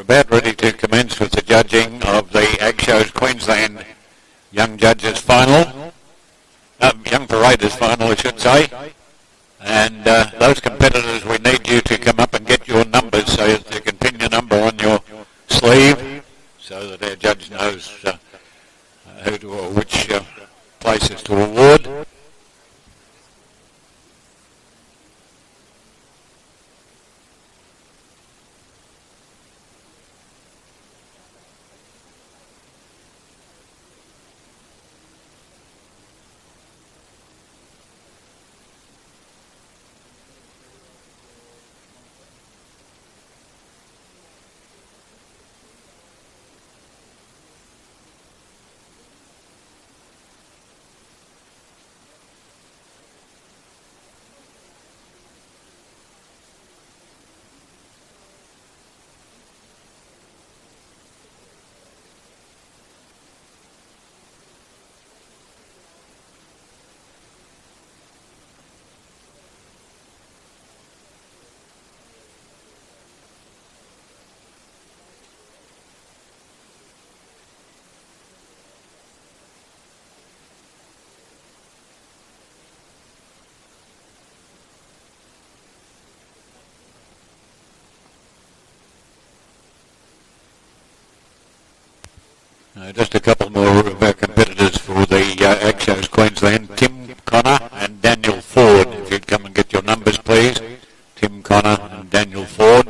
about ready to commence with the judging of the Ag Shows Queensland Young Judges Final, Young Paraders Final I should say, and those competitors, we need you to come up and get your numbers so that you can pin your number on your sleeve so that our judge knows who to, or which places to award. Just a couple more of our competitors for the Ag Shows Queensland, Tim Connor and Daniel Ford. If you'd come and get your numbers please, Tim Connor and Daniel Ford.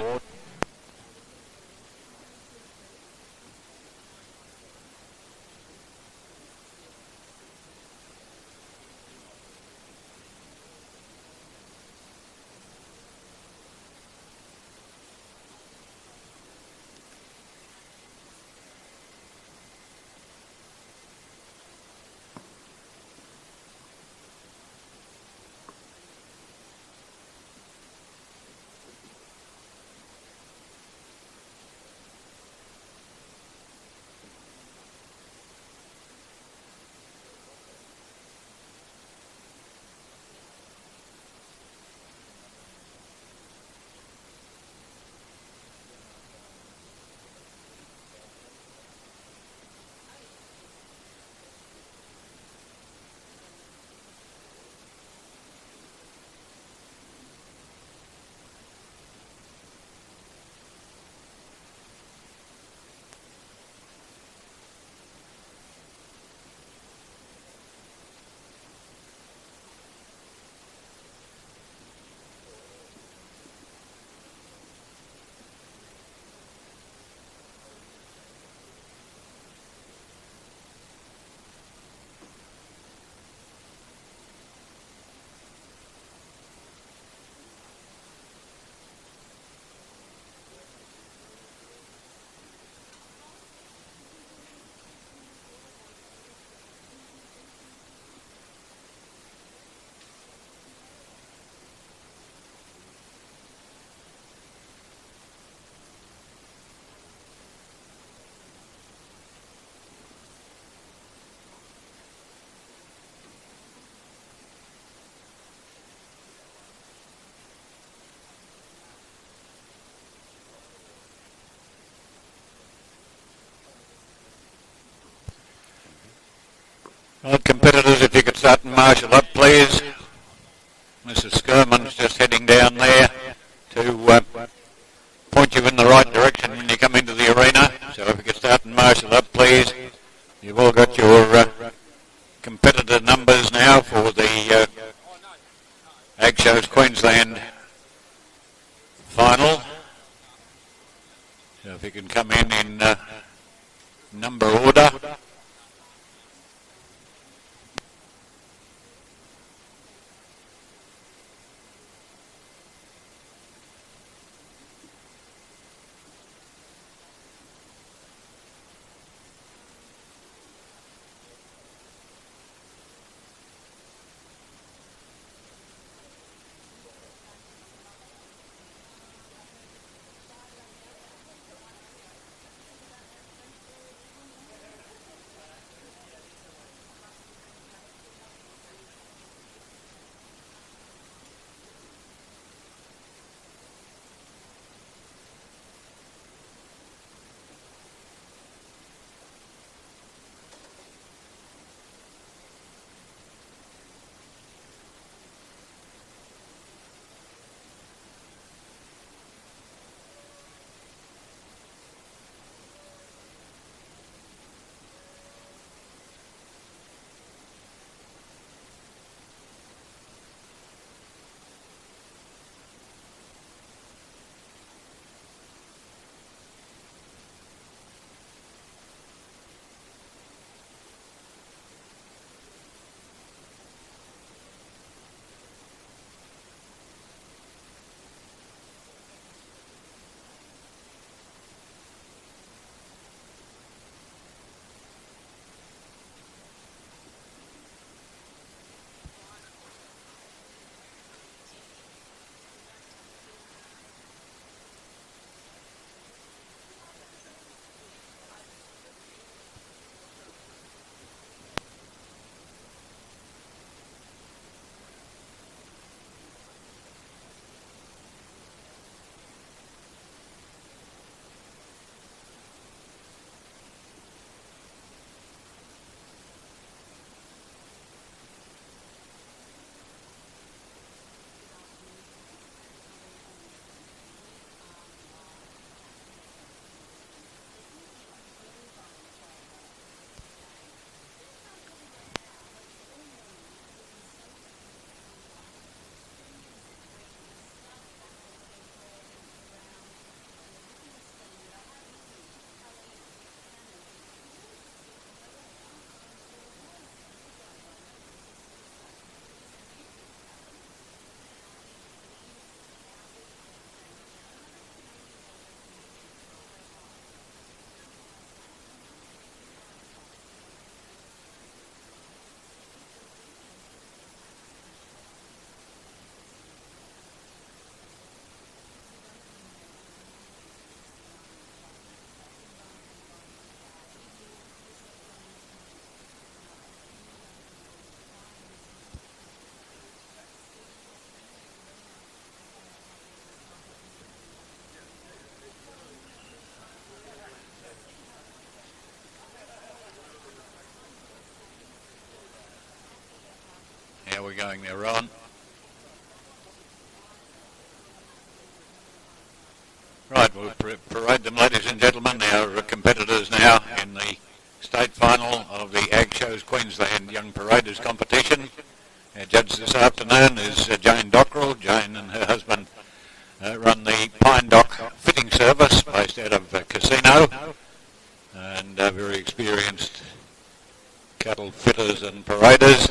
Right, competitors, if you could start and marshal up please. Mrs. Skirman's just heading down there to point you in the right direction when you come into the arena. So if you could start and marshal up please. You've all got your competitor numbers now for the Ag Shows Queensland final. So if you can come in number order. how we're going there, Ron. Right, we'll parade them, ladies and gentlemen, our competitors now in the state final of the Ag Shows Queensland Young Paraders competition. Our judge this afternoon is Jane Dockrell. Jane and her husband run the Pine Dock fitting service based out of Casino, and very experienced cattle fitters and paraders.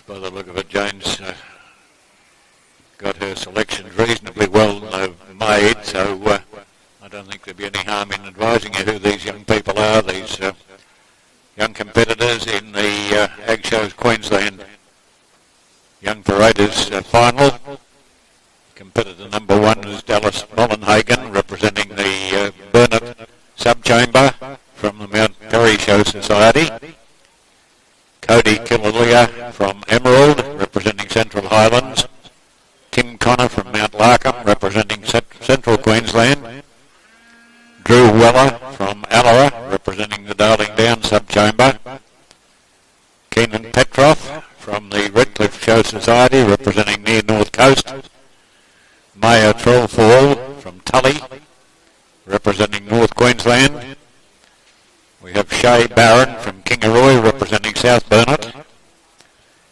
by the look of it, Jane's got her selections reasonably well made, so I don't think there'll be any harm in advising you who these young people are, these young competitors in the Ag Shows Queensland Young Paraders final. Competitor number one is Dallas Mollenhagen, representing the Burnett Subchamber from the Mount Perry Show Society. Cody Killalea from Emerald, representing Central Highlands. Tim Connor from Mount Larkham, representing Central Queensland. Drew Weller from Allara, representing the Darling Downs Subchamber. Keenan Petroff from the Redcliffe Show Society, representing Near North Coast. Maya Trollfall from Tully, representing North Queensland. We have Shay Barron from Kingaroy, representing South Burnett.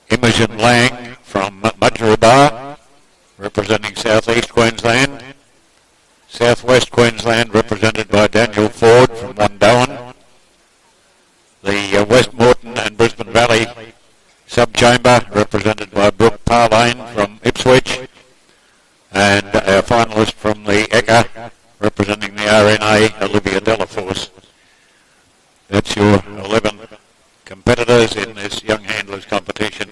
Imogen Lang from Mudgeeraba, representing South East Queensland. South West Queensland, represented by Daniel Ford from Wandoan. The West Moreton and Brisbane Valley Subchamber, represented by Brooke Parlane from Ipswich. And our finalist from the ECA, representing the RNA, Olivia Delaforce. That's your 11 competitors in this young handlers competition.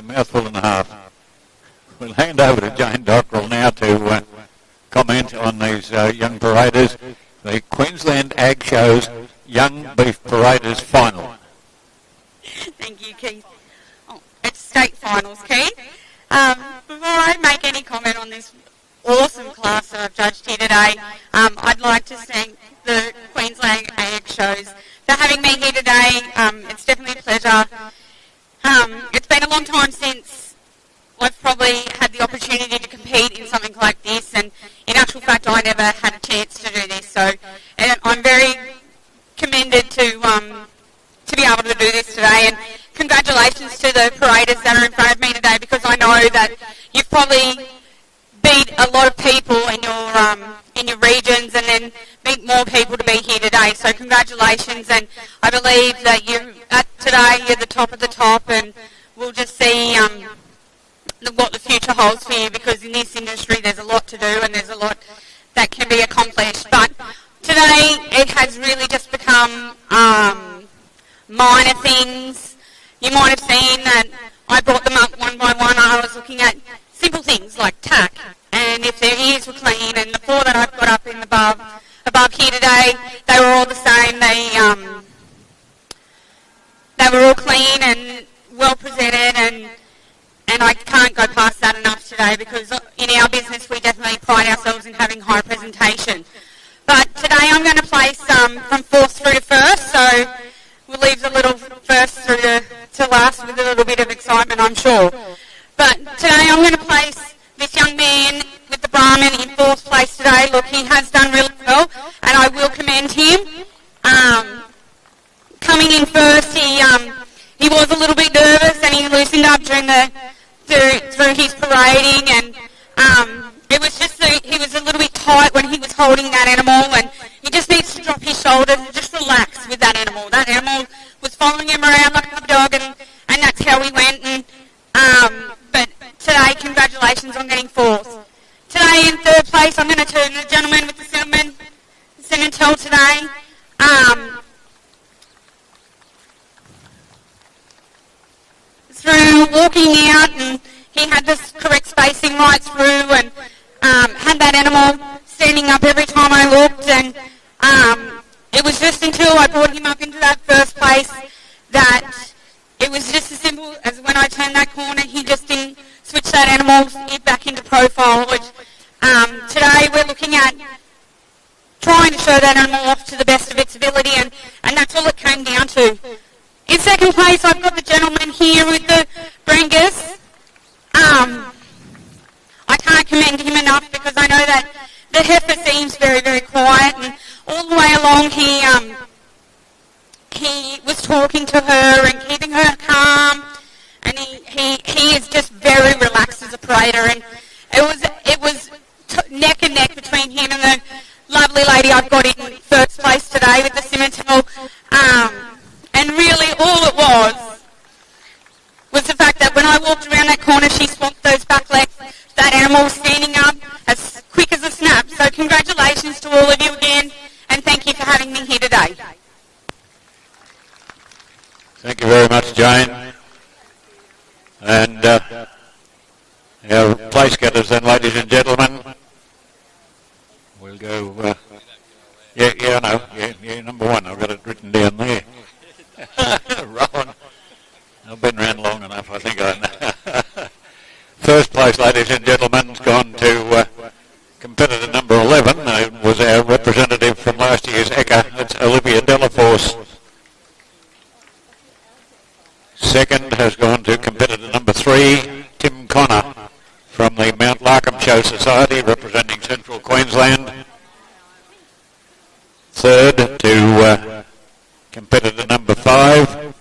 Mouthful and a half. We'll hand over to Jane Dockrell now to comment on these young paraders. The Queensland Ag Shows Young Beef Paraders Final. Thank you, Keith. Oh, it's state finals, Keith. Before I make any comment on this awesome class that I've judged here today, I'd like to thank the Queensland Ag Shows for having me here today. It's definitely a pleasure. It's been a long time since I've probably had the opportunity to compete in something like this, and in actual fact I never had a chance to do this, so I'm very commended to be able to do this today, and congratulations to the paraders that are in front of me today, because I know that you've probably beat a lot of people in your regions and then meet more people to be here today, so congratulations, and I believe that today you're the top of the top, and we'll just see what the future holds for you, because in this industry there's a lot to do and there's a lot that can be accomplished. But today it has really just become minor things. You might have seen that I brought them up one by one. I was looking at simple things like tack, and if their ears were clean, and the four that I've got up in the above here today, they were all the same. They were all clean and well presented, and I can't go past that enough today, because in our business we definitely pride ourselves in having high presentation. But today I'm going to place from fourth through to first, so we'll leave the little first through to last with a little bit of excitement, I'm sure. But today I'm going to place this young man with the Brahman in fourth place today. Look, he has done really well, and I will commend him. Coming in first, he was a little bit nervous, and he loosened up through his parading, and it was just he was a little bit tight when he was holding that animal, and he just needs to drop his shoulders and just relax with that animal. That animal was following him around like a dog, and that's how we went. But today, congratulations tell today. Through walking out, and he had the correct spacing right through, and had that animal standing up every time I looked, and it was just until I brought him up into that first place that it was just as simple as when I turned that corner, he just didn't switch that animal back into profile, which today we're looking at trying to show that animal off to the best of its ability, and that's all it came down to. In second place, I've got the gentleman here with the Brangus. I can't commend him enough because I know that the heifer seems very, very quiet, and all the way along he was talking to her and keeping her calm, and he is just very relaxed as a parader, and it was neck and neck between him and the lovely lady I've got in first place today with the Simmental. And really all it was the fact that when I walked around that corner, she swamped those back legs. That animal was standing up as quick as a snap. So congratulations to all of you again, and thank you for having me here today. Thank you very much, Jane. And our place getters then, ladies and gentlemen. We'll go, yeah, I know, yeah, number one, I've got it written down there. Rowan, I've been around long enough, I think I know. First place, ladies and gentlemen, has gone to competitor number 11, was our representative from last year's ECA, it's Olivia Delaforce. Second has gone to competitor number 3, Tim Connor, from the Mount Larkham Show Society, representing Central Queensland. Third to competitor number 5,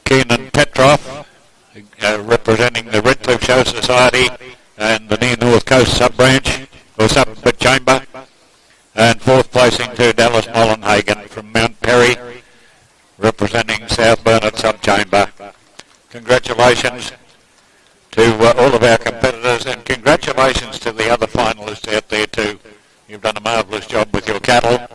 Keenan Petroff, representing the Redcliffe Show Society and the Near North Coast Sub-Branch, or Sub-Chamber. And fourth placing to Dallas Mollenhagen from Mount Perry, representing South Burnett Sub-Chamber. Congratulations to all of our competitors, and congratulations to the other finalists out there too. You've done a marvellous job with your cattle.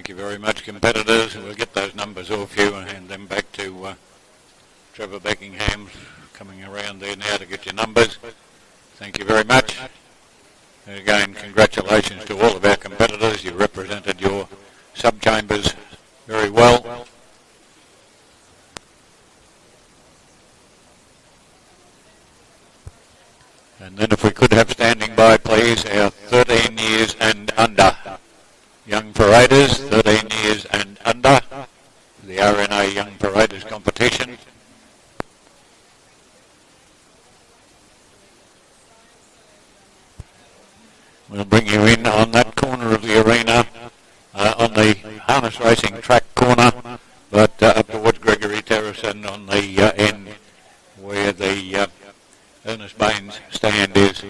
Thank you very much, competitors. We'll get those numbers off you and hand them back to Trevor Beckingham, coming around there now to get your numbers. Thank you very much. And again, congratulations to all of our competitors. You represented your sub-chambers very well. And then if we could have standing by, please, our 13 years and under young paraders, 13 years and under, the RNA Young Paraders competition. We'll bring you in on that corner of the arena, on the harness racing track corner, but up towards Gregory Terrace and on the end where the Ernest Baines stand is.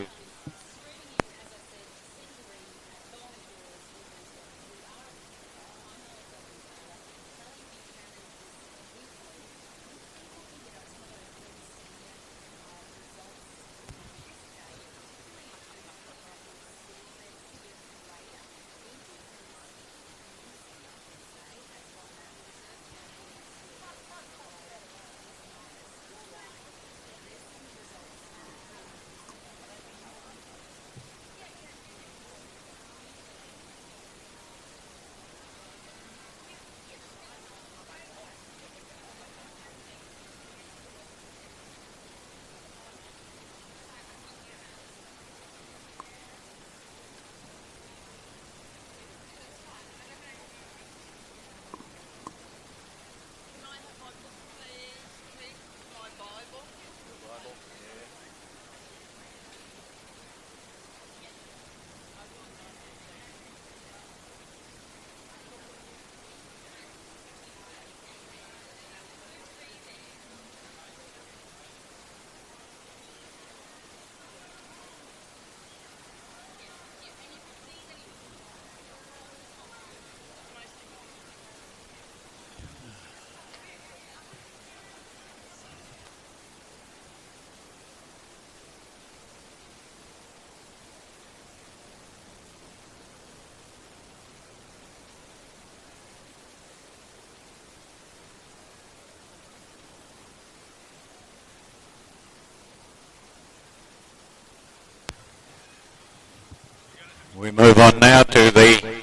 We move on now to the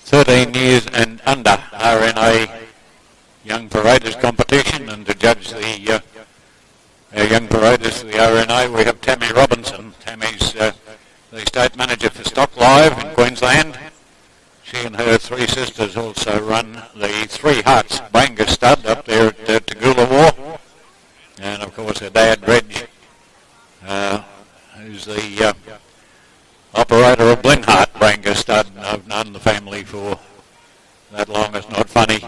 13 years and under RNA Young Paraders competition, and to judge the our Young Paraders for the RNA we have Tammy Robinson. Tammy's the state manager for Stock Live in Queensland. She and her three sisters also run the Three Hearts Banga Stud up there at Toogoolawah, and of course her dad Reg, who's the operator of Blenheart Banga Stud. I've known the family for that long, it's not funny.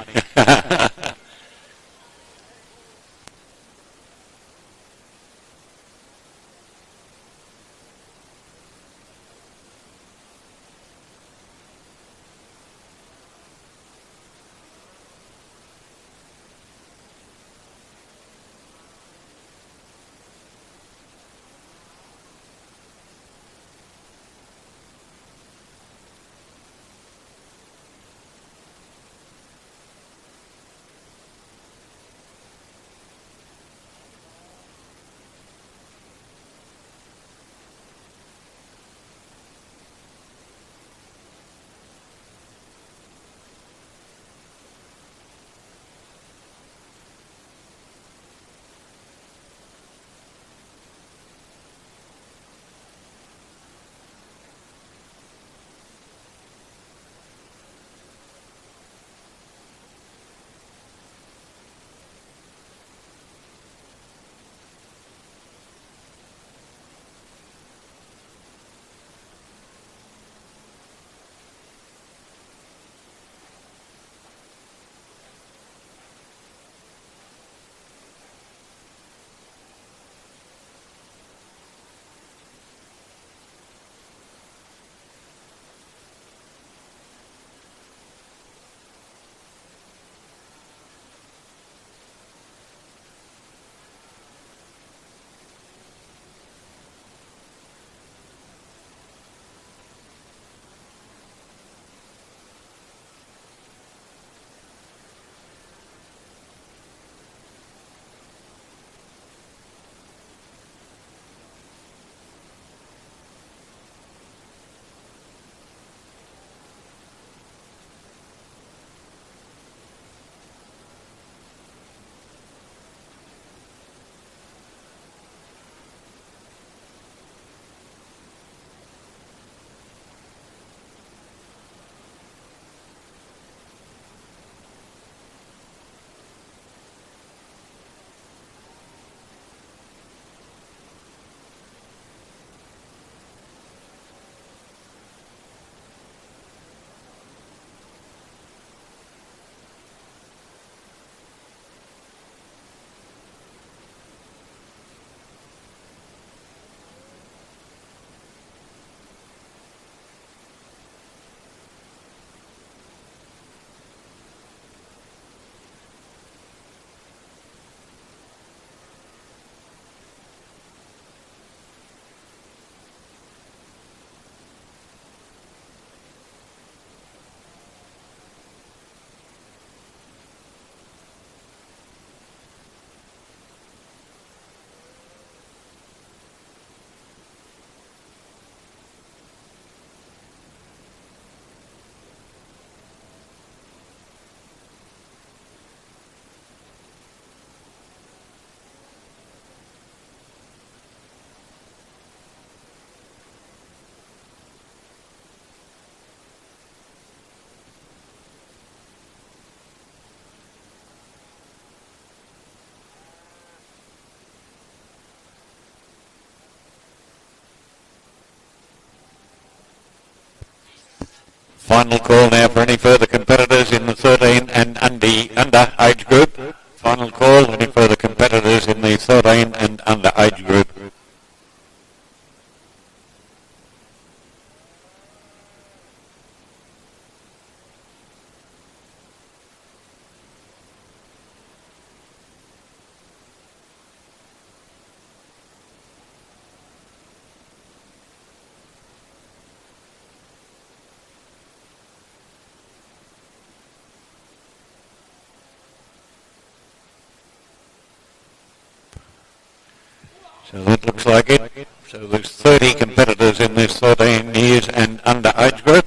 Final call now for any further competitors in the 13 and under age group. Final call, any further competitors in the 13 and under age group. So that looks like it. So there's 30 competitors in this 13 years and under age group.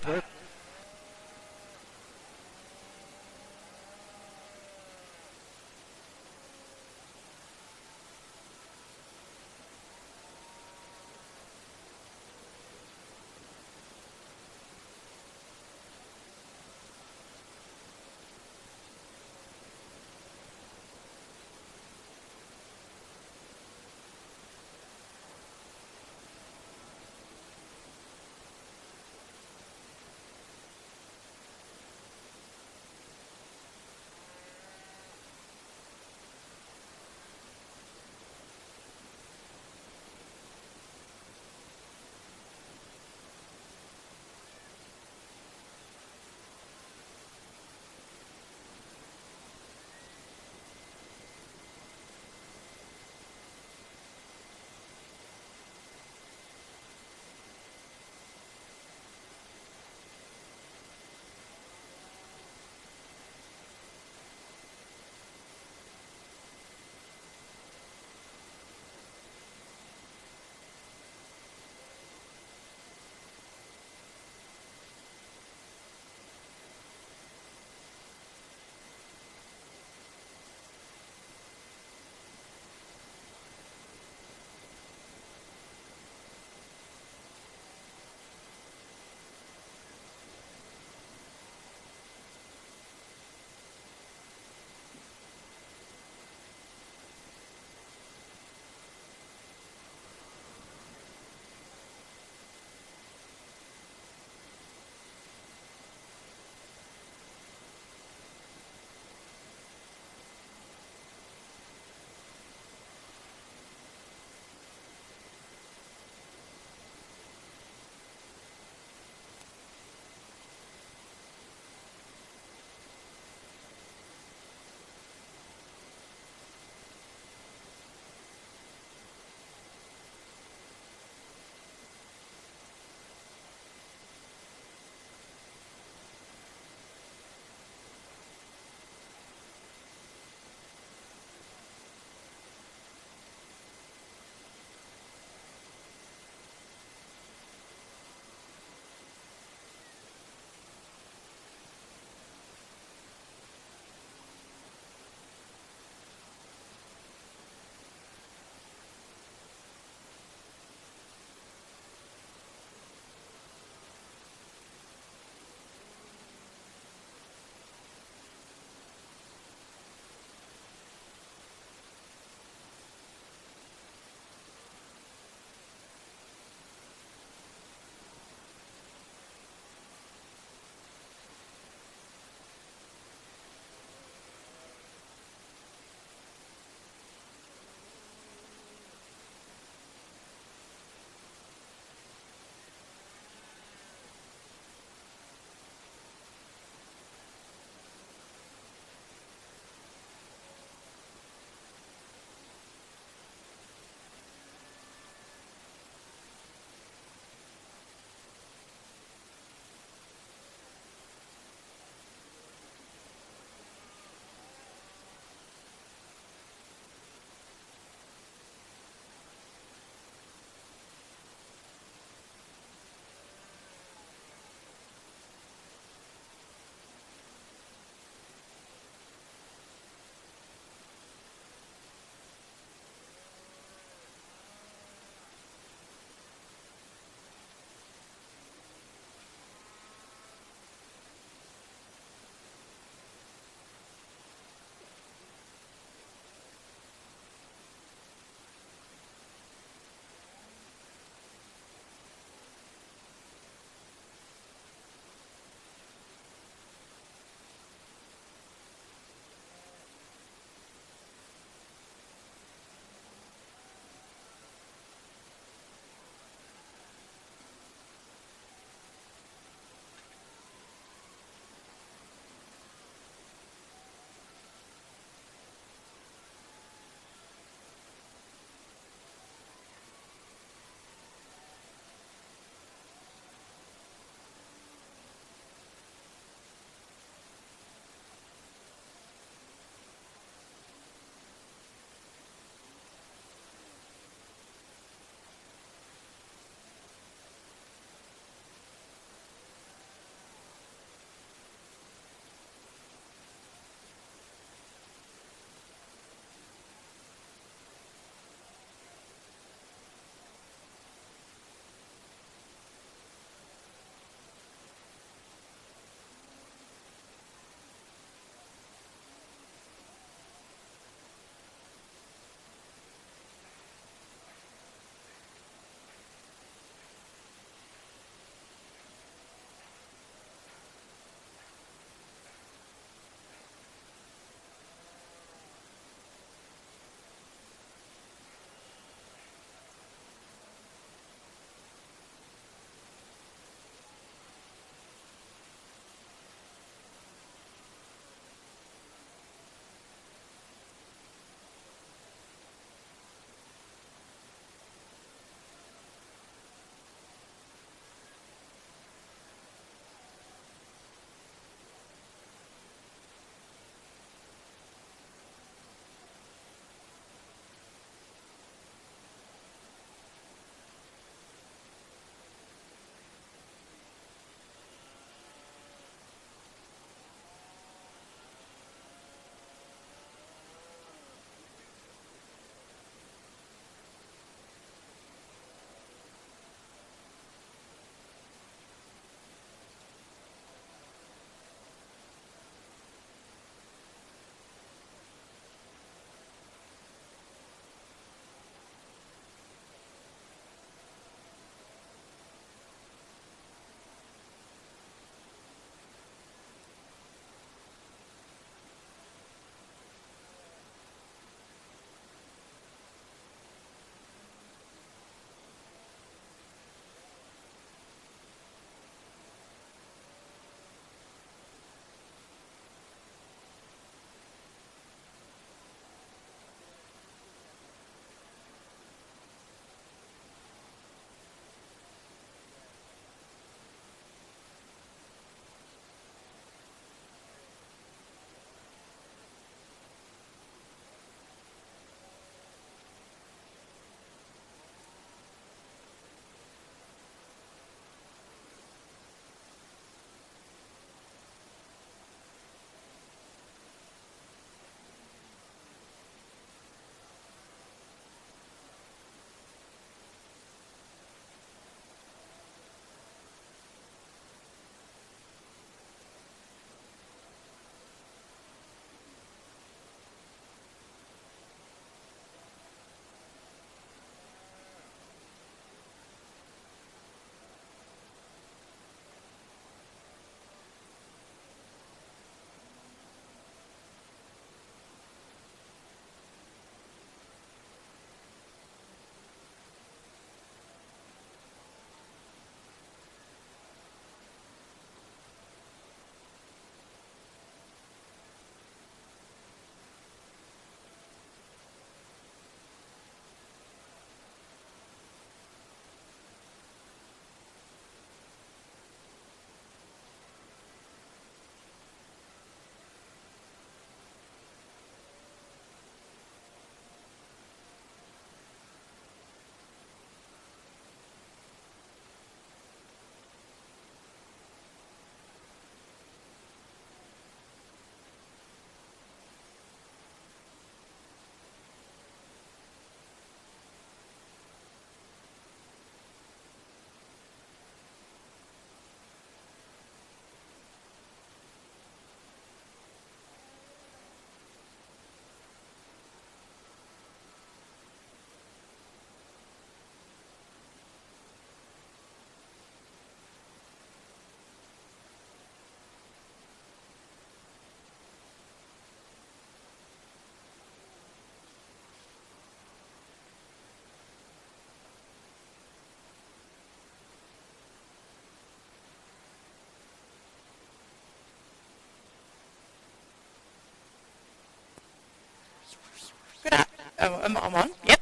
I'm on. Yep.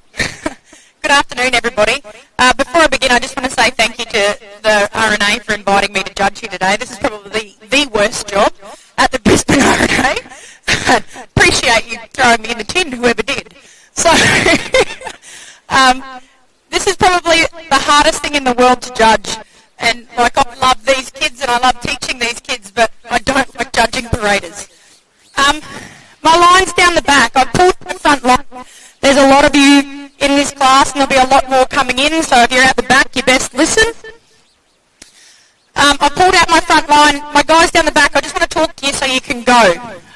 Good afternoon, everybody. Before I begin, I just want to say thank you to the RNA for inviting me to judge here today. This is probably the worst job at the Brisbane RNA. Appreciate you throwing me in the tin, whoever did. So, this is probably the hardest thing in the world to judge. And, I love these kids and I love teaching these kids, but I don't like judging paraders. My line's down the back. I pulled the front line. There's a lot of you in this class and there'll be a lot more coming in, so if you're at the back, you best listen. I pulled out my front line. My guys down the back, I just want to talk to you so you can go.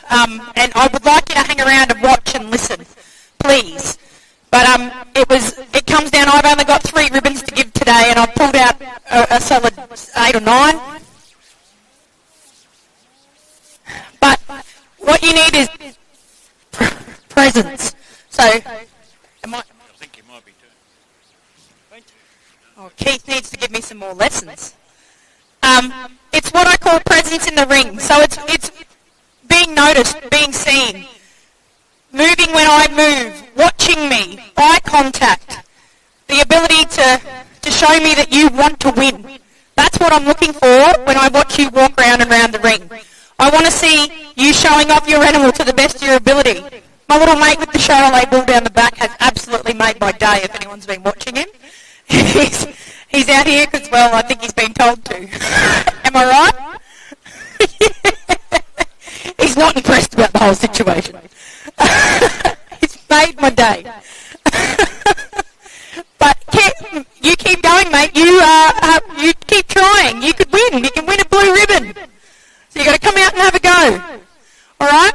And I would like you to hang around and watch and listen, please. But it comes down, I've only got 3 ribbons to give today and I've pulled out a solid 8 or 9. But what you need is presence. So, I think you might be too. Oh, Keith needs to give me some more lessons. It's what I call presence in the ring. So it's being noticed, being seen, moving when I move, watching me, eye contact, the ability to show me that you want to win. That's what I'm looking for when I watch you walk round and round the ring. I want to see you showing off your animal to the best of your ability. My little mate with the Charolais bull down the back has absolutely made my day if anyone's been watching him. He's out here because, well, I think he's been told to. Am I right? He's not impressed about the whole situation. He's made my day. But you keep going, mate. You keep trying. You could win. You can win a blue ribbon. So you got to come out and have a go. All right?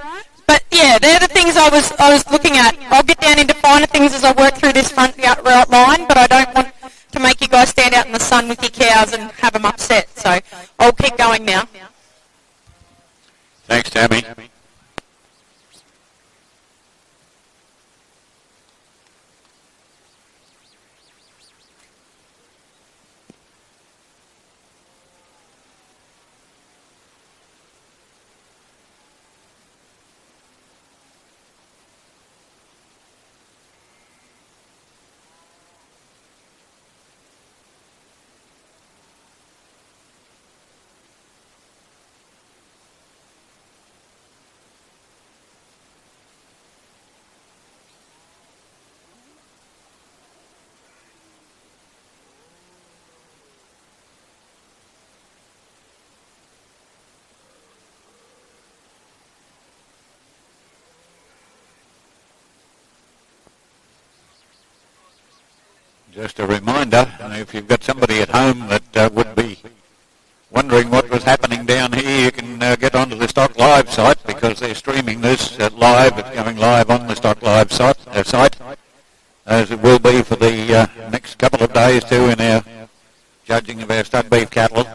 But yeah, they're the things I was looking at. I'll get down into finer things as I work through this front right line, but I don't want to make you guys stand out in the sun with your cows and have them upset. So I'll keep going now. Thanks, Tammy. Just a reminder, if you've got somebody at home that would be wondering what was happening down here, you can get onto the Stock Live site because they're streaming this live. It's going live on the Stock Live site, as it will be for the next couple of days too in our judging of our stud beef cattle.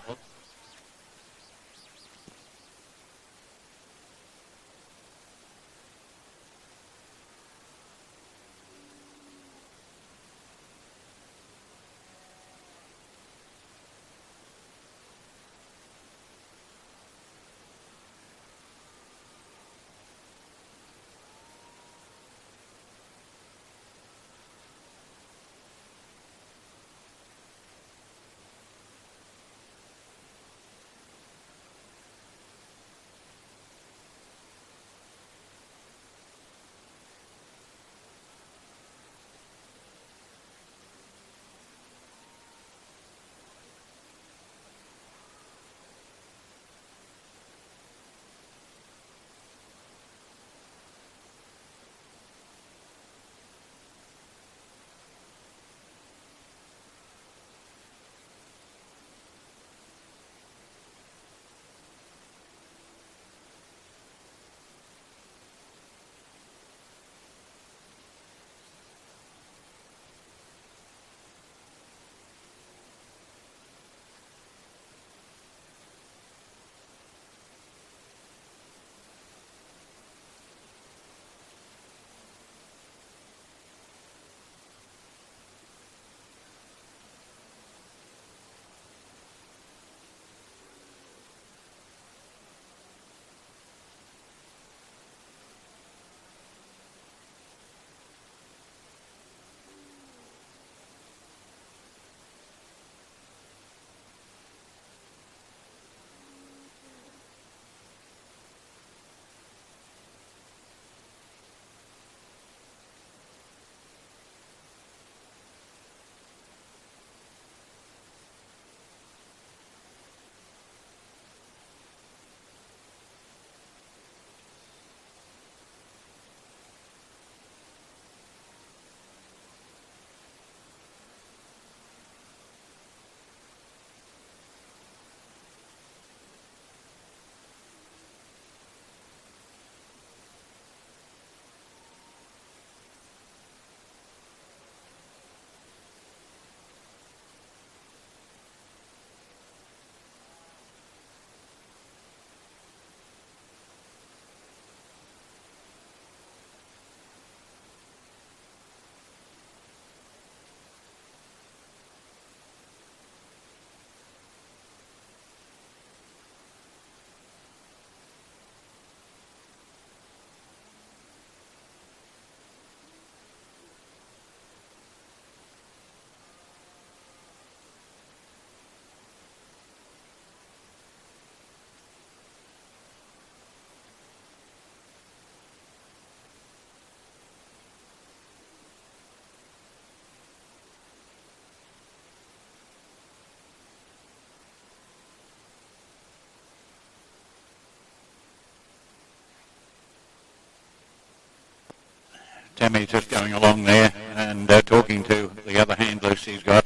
Tammy's just going along there and talking to the other handlers she's got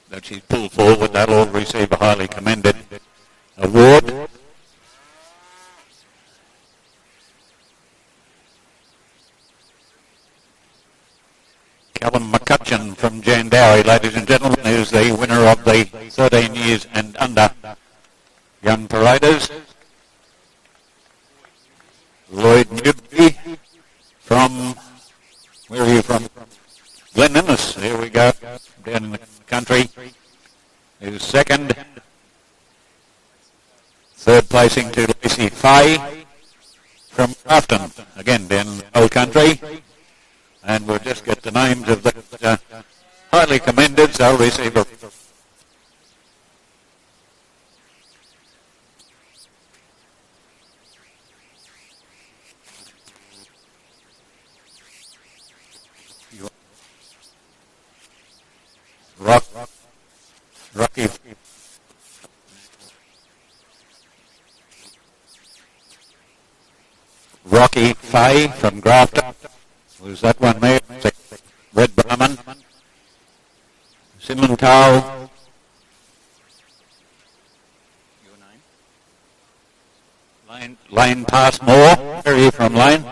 that she's pulled forward. They'll all receive a highly commended award. Callum McCutcheon from Jandowae, ladies and gentlemen, is the winner of the 13 years and under young paraders. Lloyd Newby from, where are you from? Glen Innes, there we go, down in the country, is second. Third placing to Lacey Fay from Grafton, again down in the old country. And we'll just get the names of the highly commended. They'll receive a Rocky Fay from Grafton. Was that one there? Red Brahman. Simmental. Your name? Lane Passmore. Where are you from, Lane?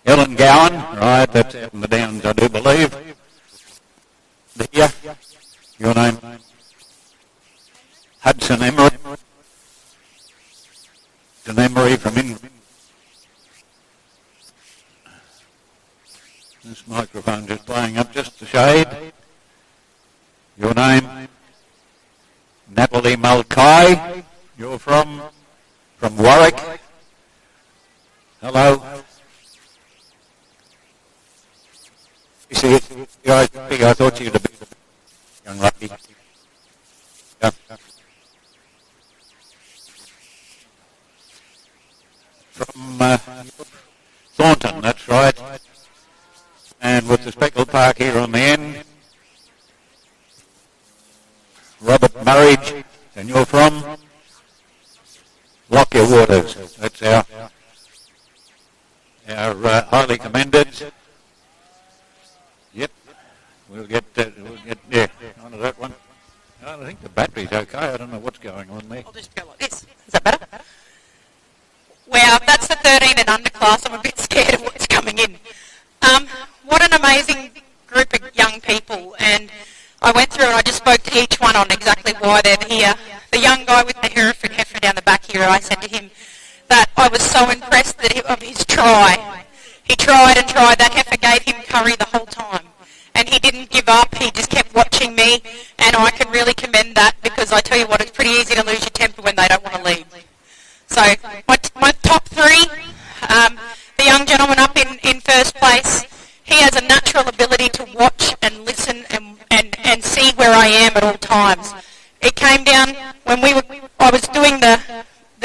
Ellen Gowan. Right, that's out in the Downs, I do believe. Here. Your name? Hudson Emery. Hudson Emery from England. This microphone just playing up just a shade. Your name? Natalie Mulcahy. You're from Warwick. Hello. You see it? I thought you'd have been young lady. Yeah. From Thornton, that's right. And with the speckled park here on the end, Robert Murridge, and you're from Lockyer Waters. That's our highly commended. Yep, we'll get onto that one. I think the battery's okay. I don't know what's going on there. I'll just go like this. Is that better? Wow, that's the 13 and under class. I'm a bit scared of what's coming in. What an amazing group of young people, and I went through and I just spoke to each one on exactly why they're here. The young guy with the Hereford heifer down the back here, I said to him that I was so impressed of his try. He tried and tried. That heifer gave him curry the whole time, and he didn't give up. He just kept watching me, and I can really commend that, because I tell you what, it's pretty easy to lose your temper when they don't want to lead. So my top three, the young gentleman up in first place, he has a natural ability to watch and listen and see where I am at all times. It came down when I was doing the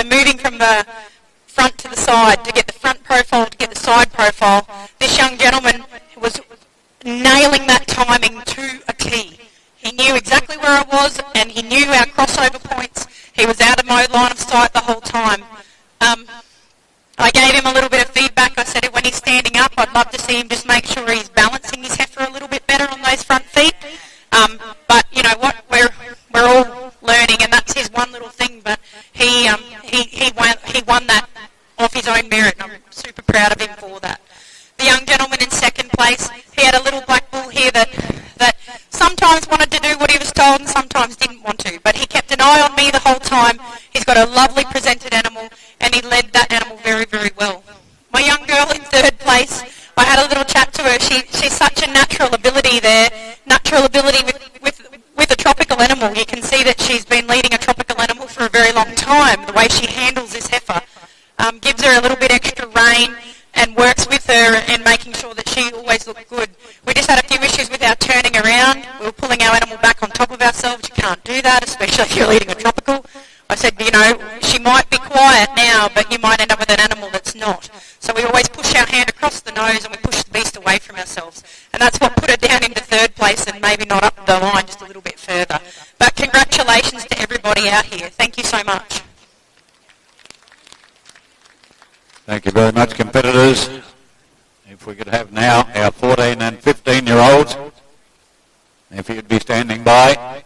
moving from the front to the side to get the front profile, to get the side profile. This young gentleman was nailing that timing to a T. He knew exactly where I was, and he knew our crossover points. He was out of my line of sight the whole time. I gave him a little bit of feedback. I said when he's standing up, I'd love to see him just make sure he's balancing his heifer a little bit better on those front feet. But you know what, we're all learning, and that's his one little thing. But he won that off his own merit, and I'm super proud of him for that. The young gentleman in second place, he had a little black bull here that sometimes wanted to do what he was told and sometimes didn't want to, but he kept an eye on me the whole time. He's got a lovely presented animal, and he led that animal very, very well. My young girl in third place, I had a little chat to her. She's such a natural ability there, natural ability with a tropical animal. You can see that she's been leading a tropical animal for a very long time. The way she handles this heifer gives her a little bit extra rein and works with her in making sure that she always looks good. We just had a few issues with our turning around. We were pulling our animal back on top of ourselves. You can't do that, especially if you're leading a tropical. I said, you know, she might be quiet now, but you might end up with an animal that's not. So we always push our hand across the nose and we push the beast away from ourselves. And that's what put her down into third place and maybe not up the line just a little bit further. But congratulations to everybody out here. Thank you so much. Thank you very much, competitors. If we could have now our 14 and 15-year-olds, if you'd be standing by.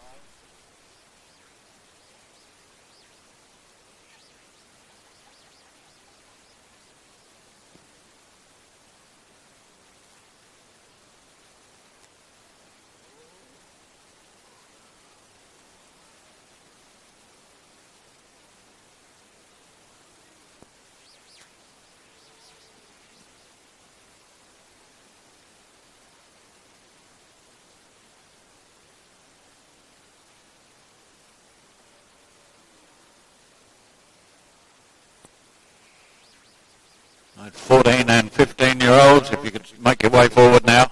Right, 14 and 15-year-olds, if you could make your way forward now.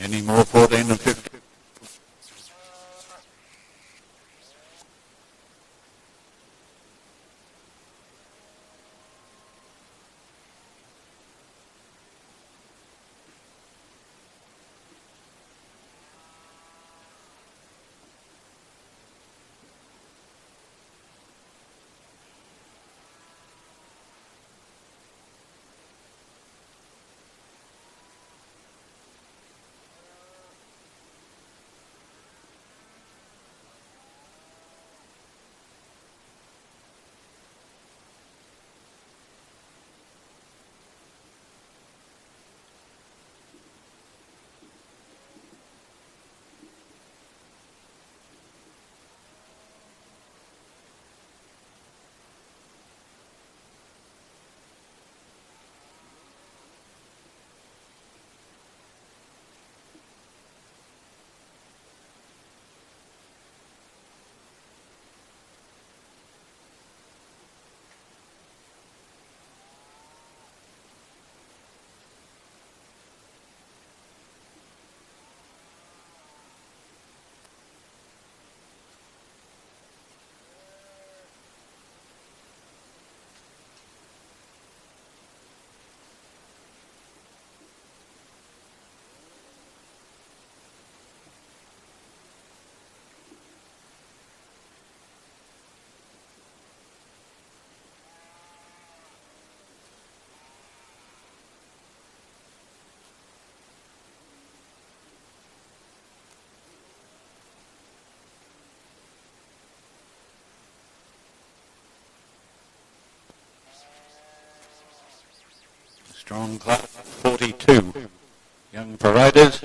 Any more 14 and 15? Strong class of 42 young paraders.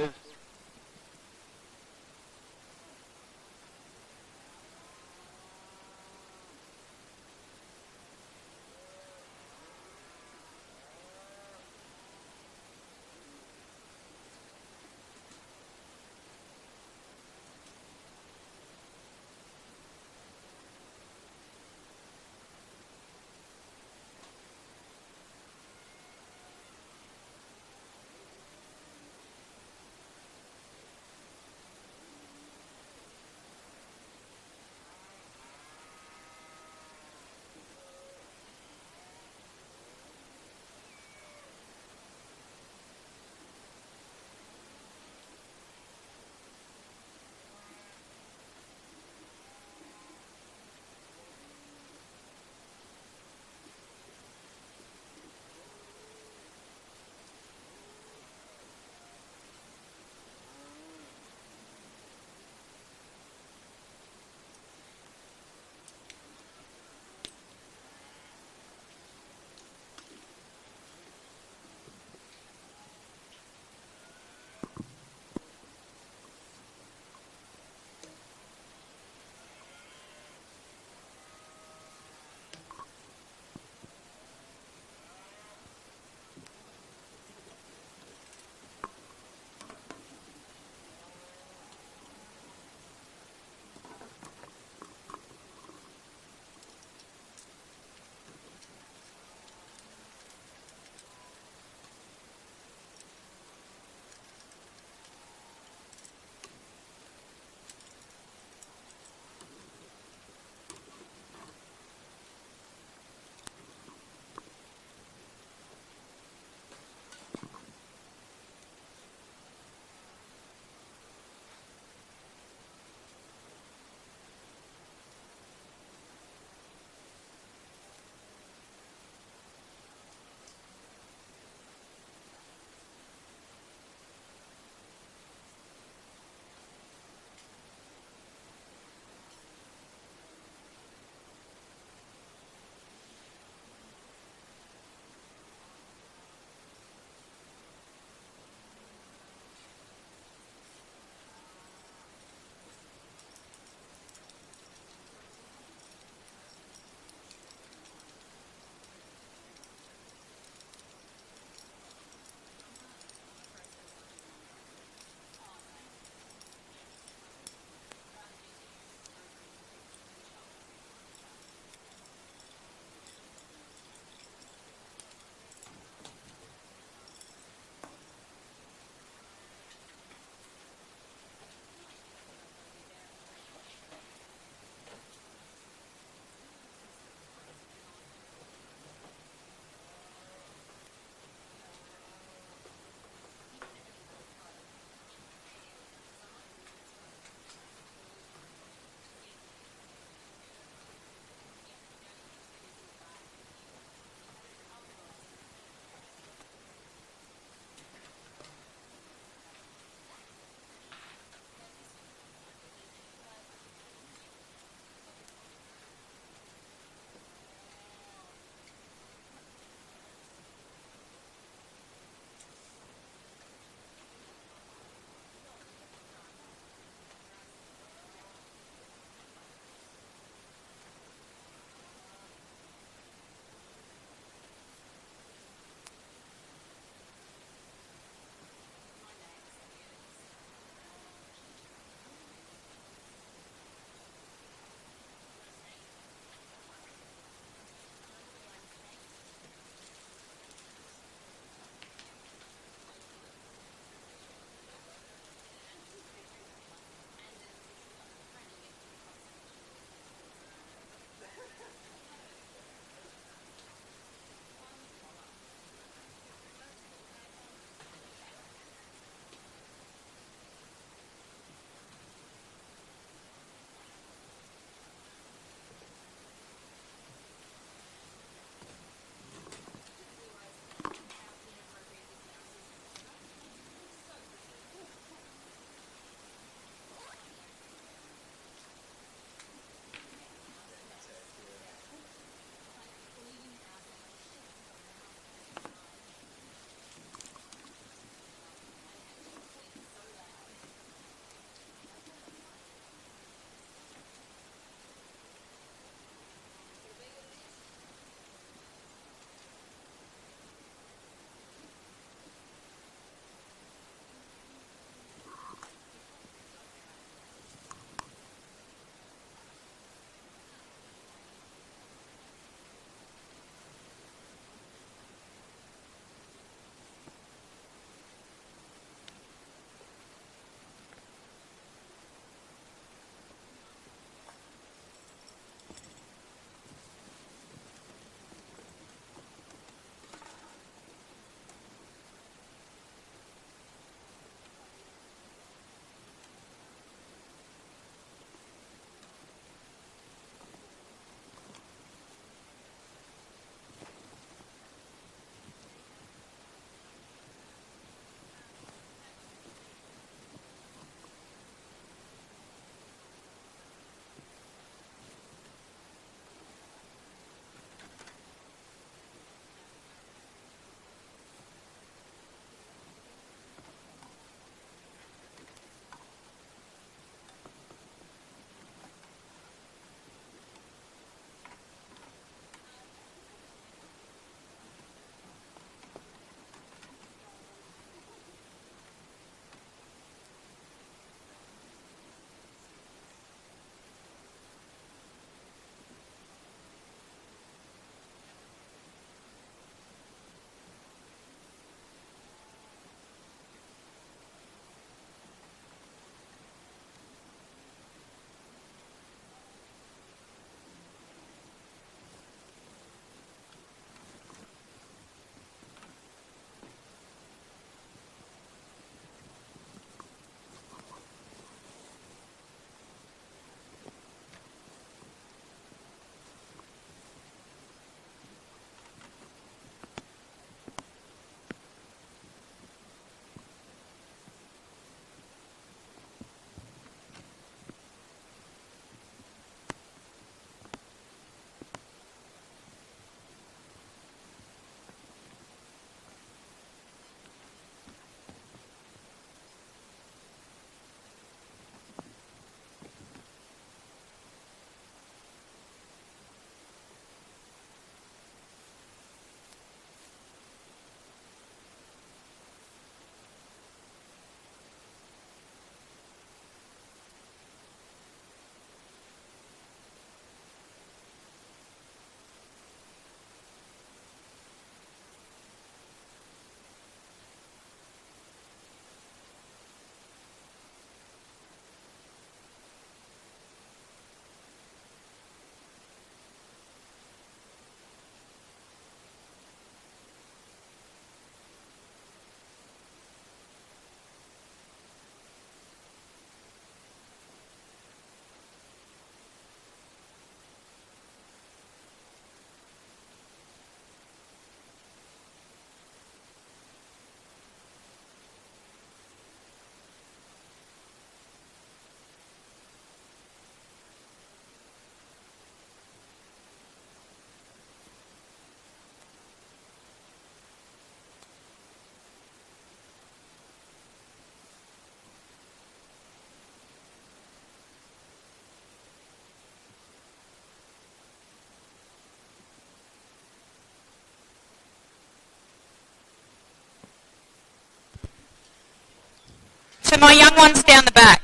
to my young ones down the back,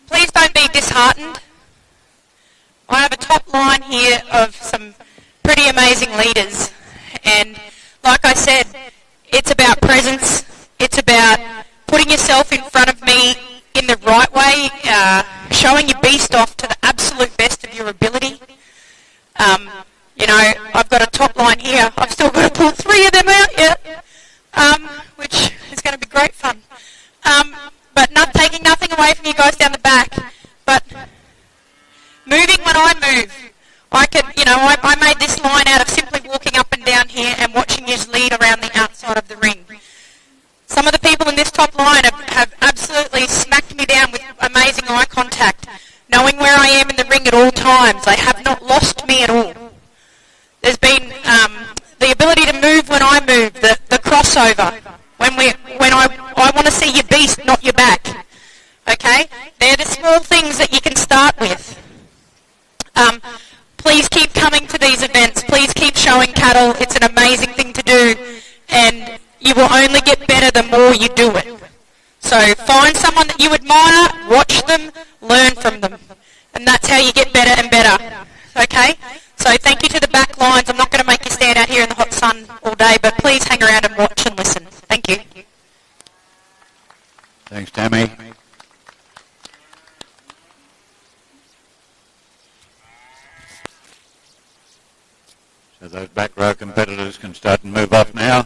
please don't be disheartened. I have a top line here of some pretty amazing leaders, and like I said, it's about presence, it's about putting yourself in front of me in the right way, showing your beast off to the absolute best of your ability. You know, I've got a top line here, I've still got to pull 3 of them out yet, which is going to be great fun. But not taking nothing away from you guys down the back, but moving when I move. I made this line out of simply walking up and down here and watching you lead around the outside of the ring. Some of the people in this top line have absolutely smacked me down with amazing eye contact, knowing where I am in the ring at all times. They have not lost me at all. There's been the ability to move when I move, the crossover, when I want to see your beast, not your back. Okay? They're the small things that you can start with. Please keep coming to these events. Please keep showing cattle. It's an amazing thing to do, and you will only get better the more you do it. So find someone that you admire, watch them, learn from them, and that's how you get better and better. Okay? So thank you to the back lines. I'm not going to make you stand out here in the hot sun all day, but please hang around and watch and listen. Thank you. Thanks, Tammy. So those back row competitors can start and move up now.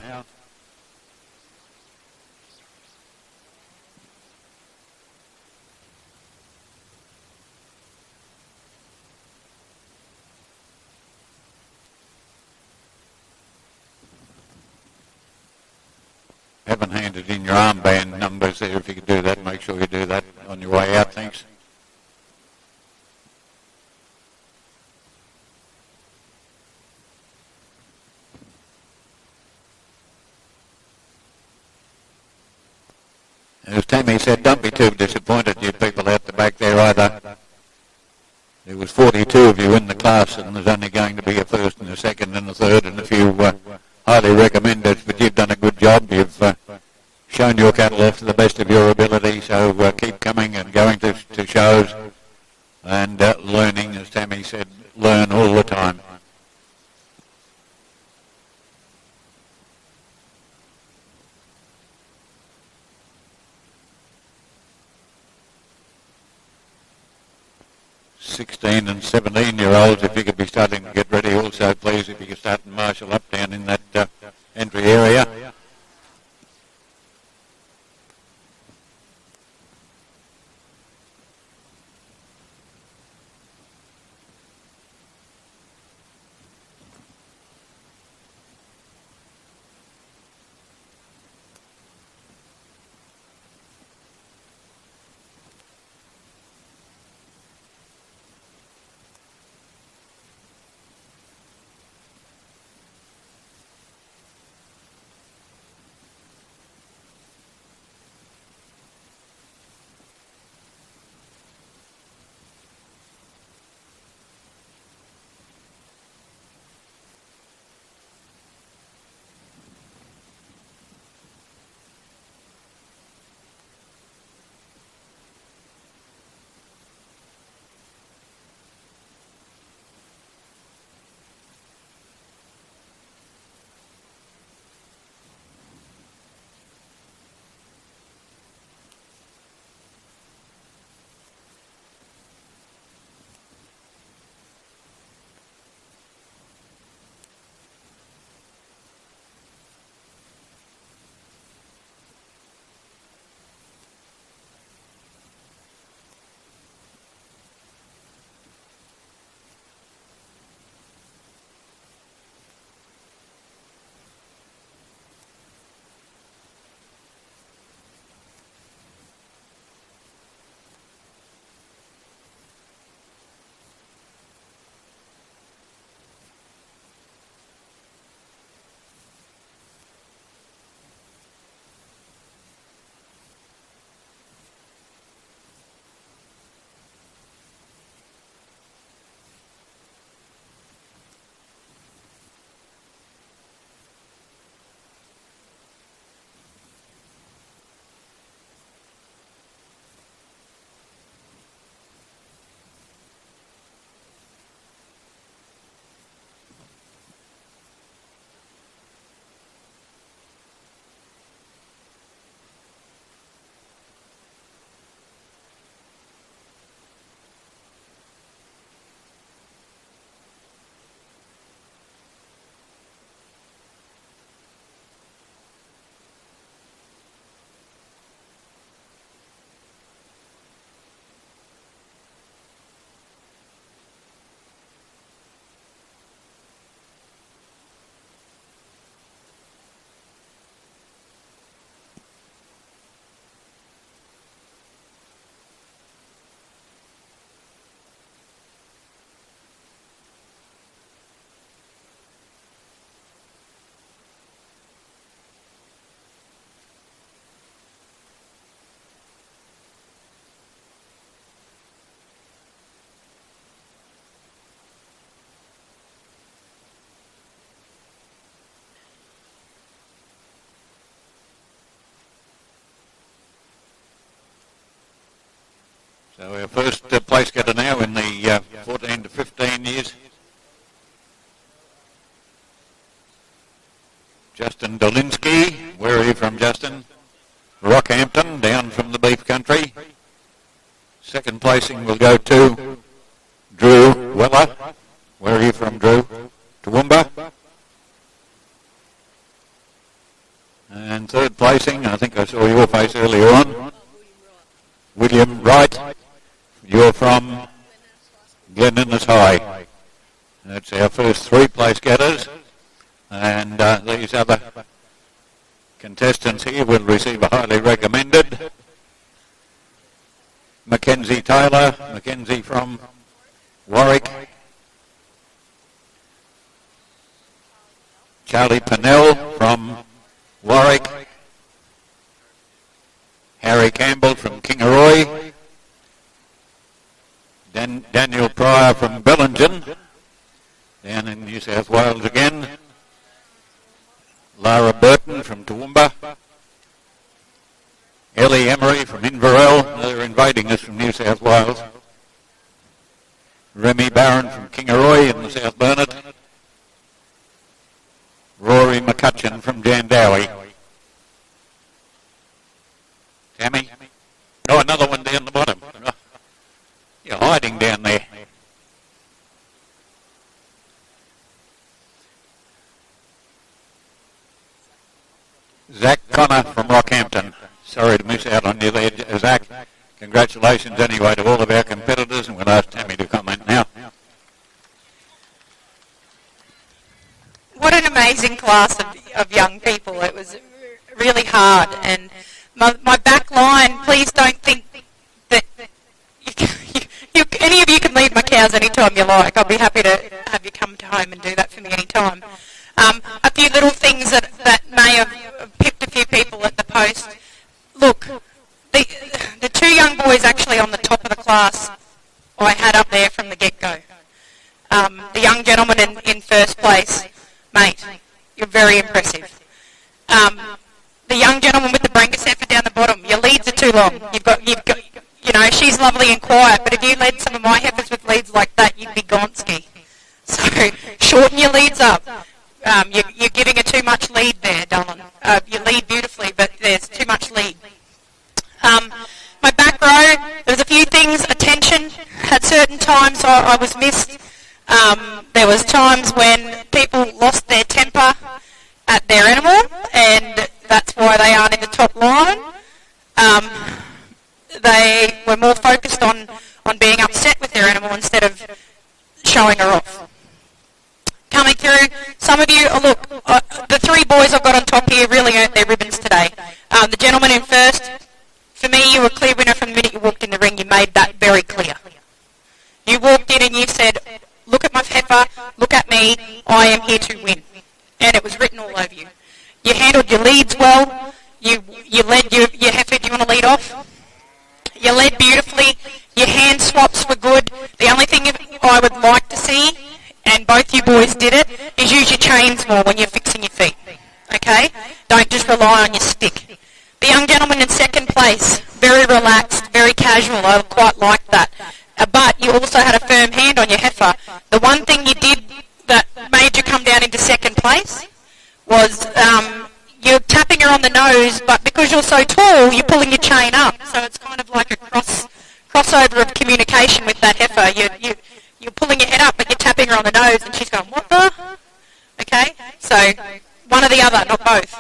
Haven't handed in your armband numbers there. If you could do that, make sure you do that on your way out. Thanks. As Tammy said, don't be too disappointed, you people out the back there either. There was 42 of you in the class, and there's only going to be a first and a second and a third and a few highly recommended, but you've done a good job. You've shown your cattle off to the best of your ability, so keep coming and going to shows and learning, as Tammy said, learn all the time. (16 and 17-year-olds), if you could be starting to get ready also, please, if you could start and marshal up down in that entry area. So our first place getter now in the 14 to 15 years. Justin Dolinsky. Where are you from, Justin? Rockhampton, down from the beef country. Second placing will go to Drew Weller. Where are you from, Drew? Toowoomba. And third placing, I think I saw your face earlier on, William Wright. You're from Glen Innes High. That's our first three place getters. And these other contestants here will receive a highly recommended. Mackenzie Taylor, Mackenzie from Warwick. Charlie Pennell from Warwick. Harry Campbell from Kingaroy. Daniel Pryor from Bellingen, down in New South Wales again. Lara Burton from Toowoomba. Ellie Emery from Inverell. They're invading us from New South Wales. Remy Barron from Kingaroy in the South Burnett. Rory McCutcheon from Jandowie. Tammy? Oh, another one down the bottom. You're hiding down there. Zach Connor from Rockhampton. Sorry to miss out on you there, Zach. Congratulations anyway to all of our competitors, and we'll ask Tammy to comment now. What an amazing class of young people. It was really hard. And my back line, please don't think that any of you can lead my cows anytime you like. I'll be happy to have you come to home and do that for me anytime. A few little things that may have pipped a few people at the post. Look, the two young boys actually on the top of the class I had up there from the get-go. The young gentleman in first place, mate, you're very impressive. The young gentleman with the Brangus heifer down the bottom, your leads are too long. You've got, you know, she's lovely and quiet, but if you led some of my heifers with leads like that, you'd be Gonski. So shorten your leads up. You're giving her too much lead there, darling. You lead beautifully, but there's too much lead. My back row, there's a few things. Attention. At certain times I was missed. There was times when people lost their temper at their animal, and that's why they aren't in the top line. They were more focused on being upset with their animal instead of showing her off. Coming through, some of you, the three boys I've got on top here really earned their ribbons today. The gentleman in first, for me, you were a clear winner from the minute you walked in the ring. You made that very clear. You walked in and you said, look at my heifer, look at me, I am here to win. And it was written all over you. You handled your leads well. You led your heifer. Do you want to lead off? You led beautifully. Your hand swaps were good. The only thing I would like to see, and both you boys did it, is use your chains more when you're fixing your feet. Okay? Don't just rely on your stick. The young gentleman in second place, very relaxed, very casual. I quite liked that. But you also had a firm hand on your heifer. The one thing you did that made you come down into second place was you're tapping her on the nose, but because you're so tall, you're pulling your chain up. So it's kind of like a crossover of communication with that heifer. You're pulling your head up, but you're tapping her on the nose, and she's going, what the? Okay? So one or the other, not both.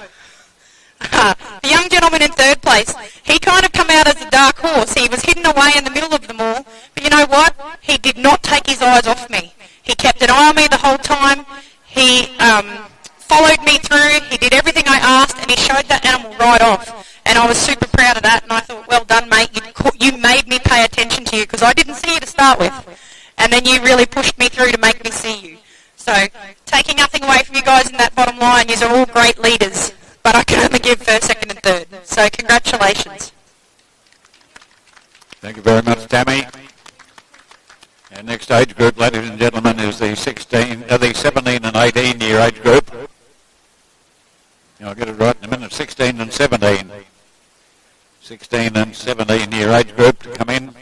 The young gentleman in third place, he kind of come out as a dark horse. He was hidden away in the middle of them all. But you know what? He did not take his eyes off me. He kept an eye on me the whole time. He followed me through. He did everything I asked, and he showed that animal right off. And I was super proud of that, and I thought, well done, mate. You made me pay attention to you, because I didn't see you to start with. And then you really pushed me through to make me see you. So taking nothing away from you guys in that bottom line, you are all great leaders. But I can only give first, second and third. So congratulations. Thank you very much, Tammy. Our next age group, ladies and gentlemen, is the 17 and 18 year age group. I'll get it right in a minute. 16 and 17. 16 and 17 year age group to come in.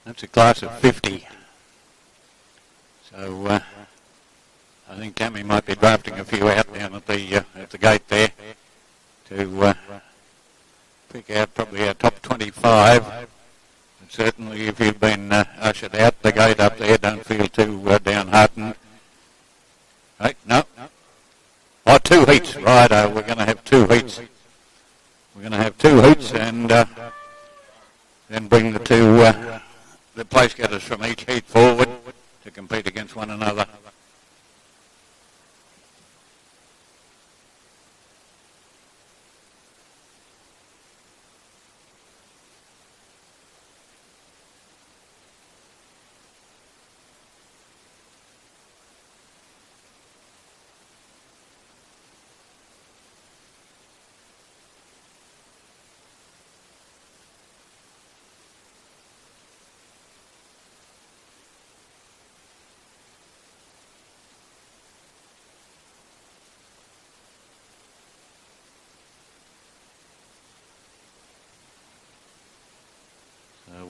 That's a class of 50. So I think Tammy might be drafting a few out down at the gate there to pick out probably our top 25. But certainly if you've been ushered out the gate up there, don't feel too downhearted. Right, no. Oh, 2 heats, right, we're going to have 2 heats. We're going to have 2 heats and then bring the two the place getters from each heat forward to compete against one another.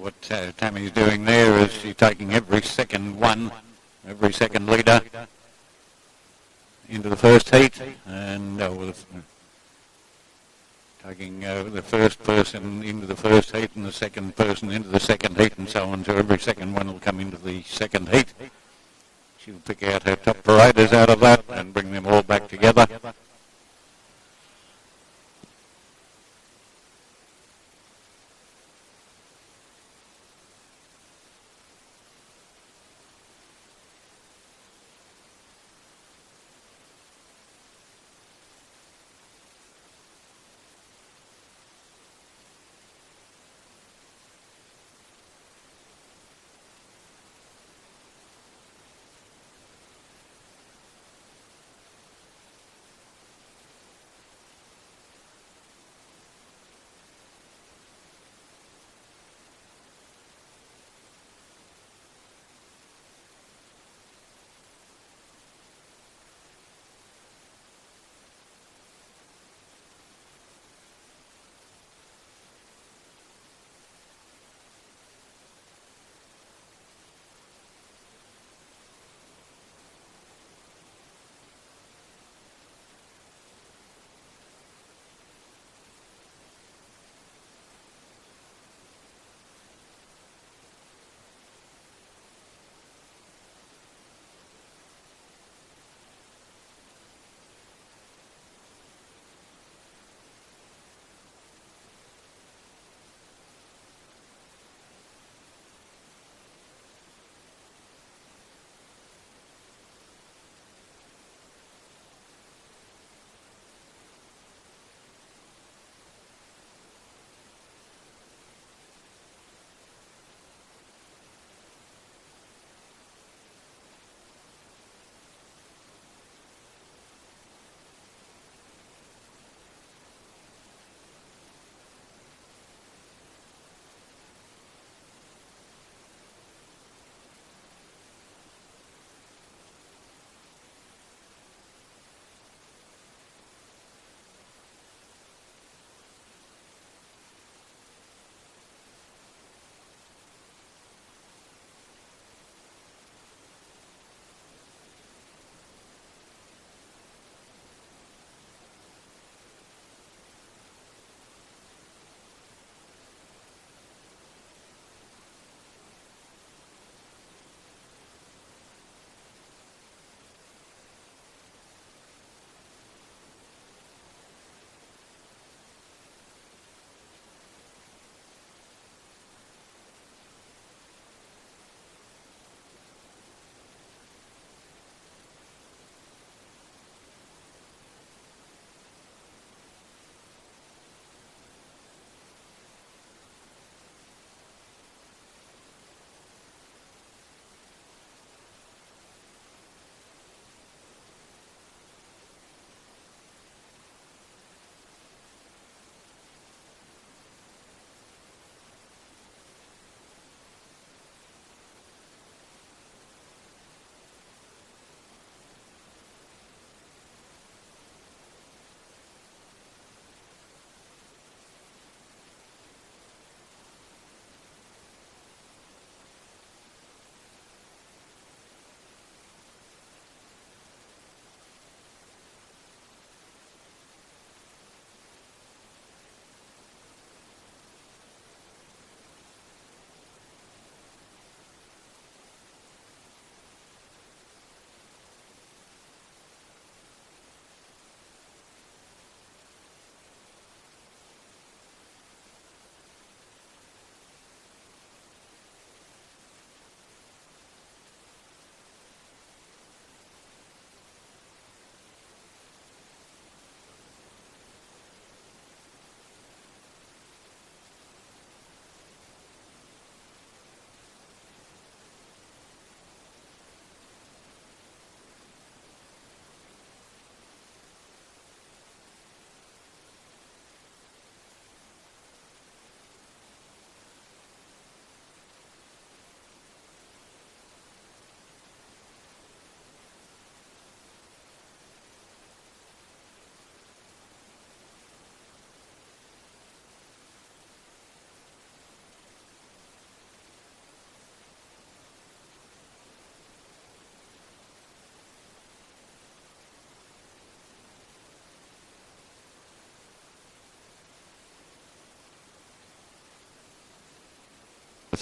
What Tammy's doing there is she's taking every second leader into the first heat, and taking the first person into the first heat and the second person into the second heat and so on, so every second one will come into the second heat. She'll pick out her top paraders out of that and bring them all back together.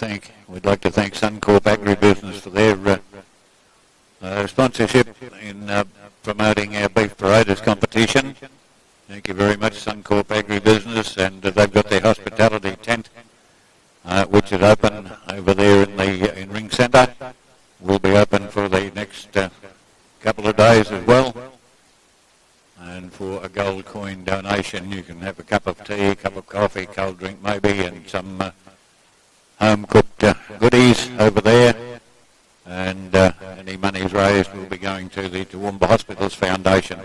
We'd like to thank Suncorp Agribusiness for their sponsorship in promoting our Beef Paraders competition. Thank you very much, Suncorp Agribusiness, and they've got their hospitality tent, which is open over there in Ring Centre. Will be open for the next couple of days as well. And for a gold coin donation, you can have a cup of tea, a cup of coffee, cold drink maybe, and some home-cooked goodies over there. And any monies raised will be going to the Toowoomba Hospitals Foundation.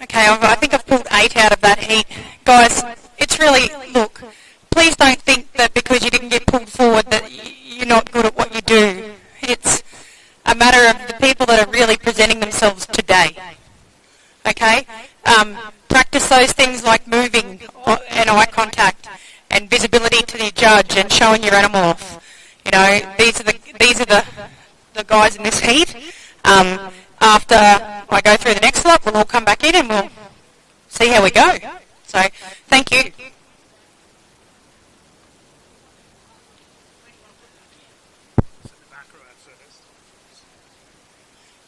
Okay, I think I've pulled 8 out of that heat. Guys, it's really, look, please don't think that because you didn't get pulled forward that you're not good at what you do. It's a matter of the people that are really presenting themselves today. Okay? Practice those things like moving and eye contact and visibility to the judge and showing your animal off. You know, these are the guys in this heat. After I go through the next lot, we'll all come back in and we'll see how we go. So, thank you.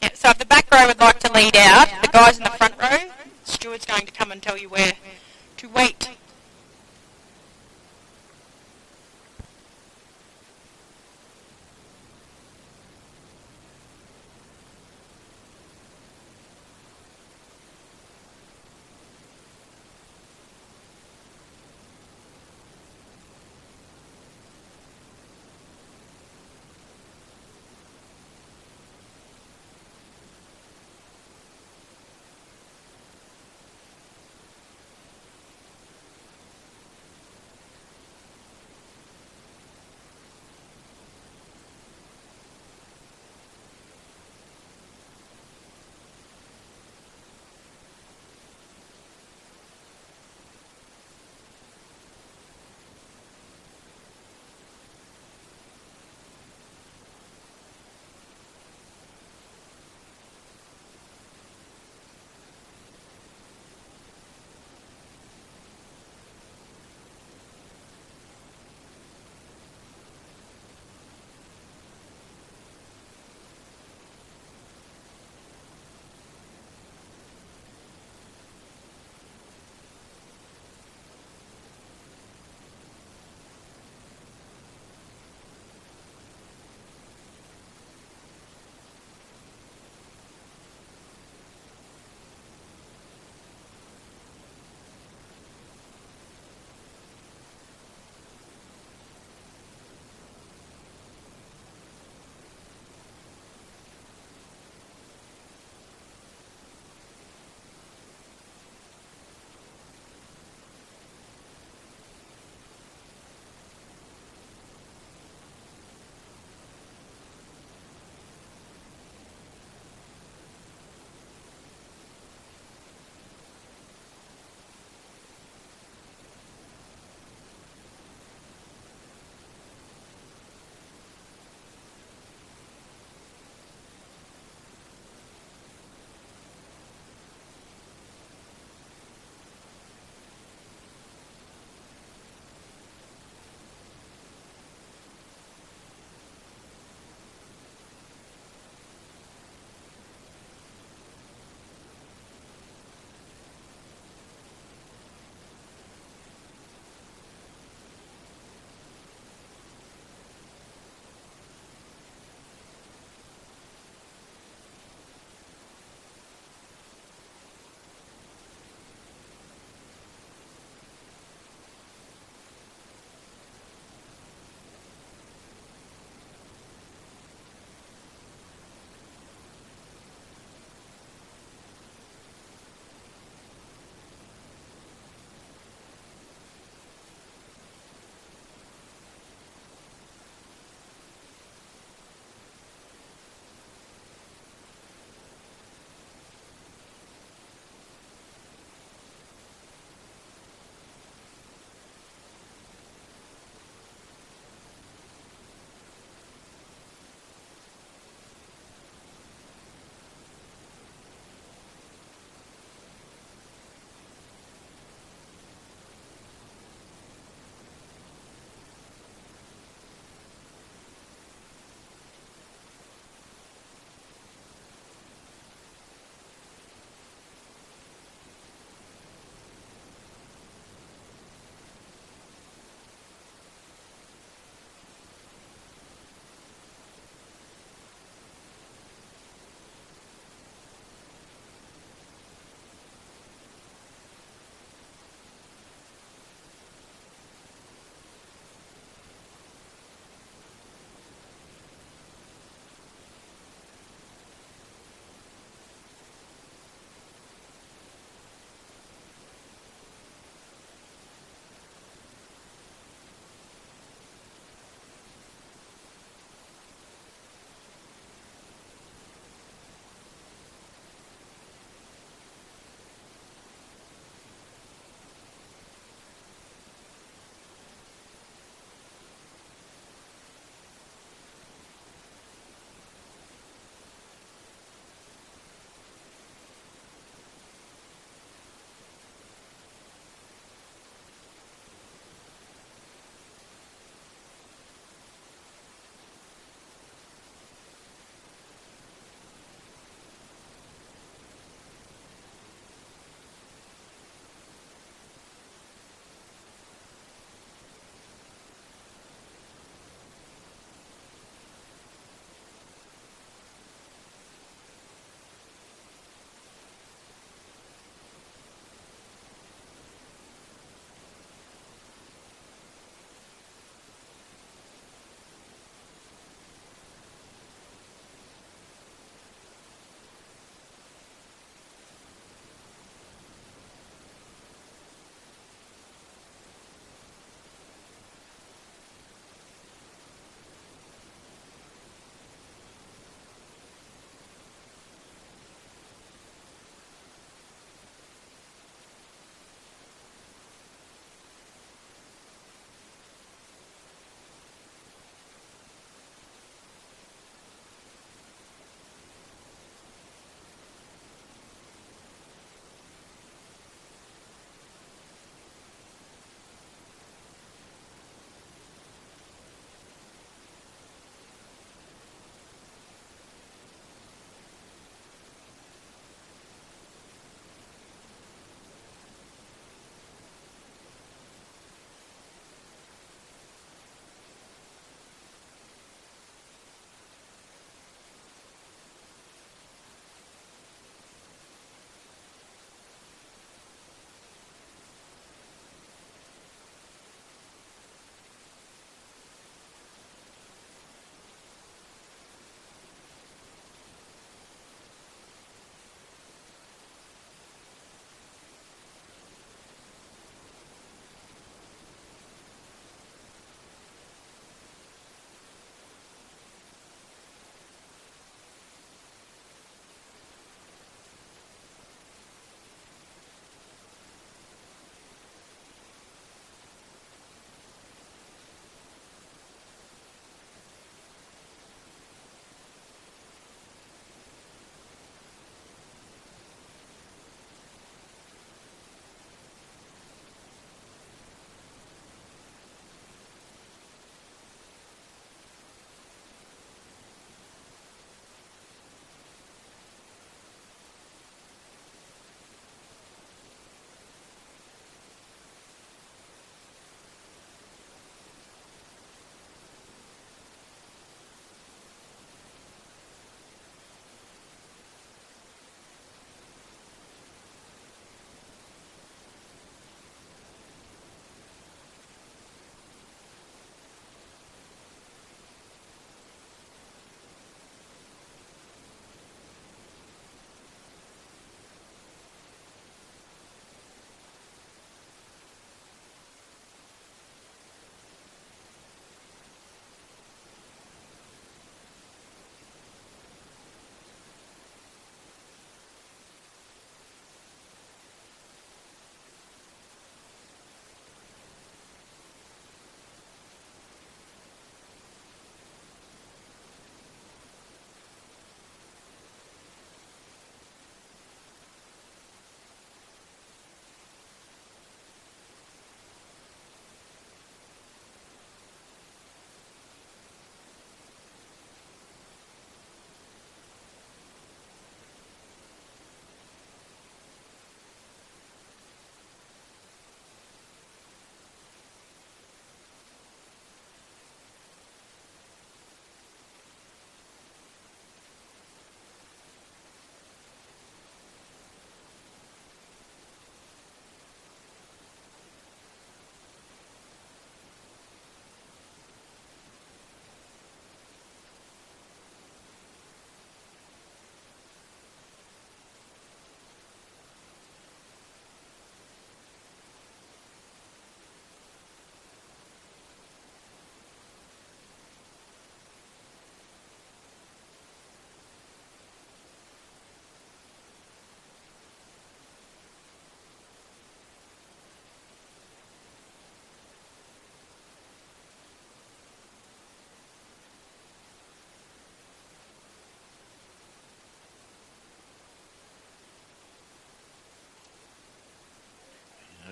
Yeah, so if the back row would like to lead out, the guys in the front row, Stuart's going to come and tell you where to wait.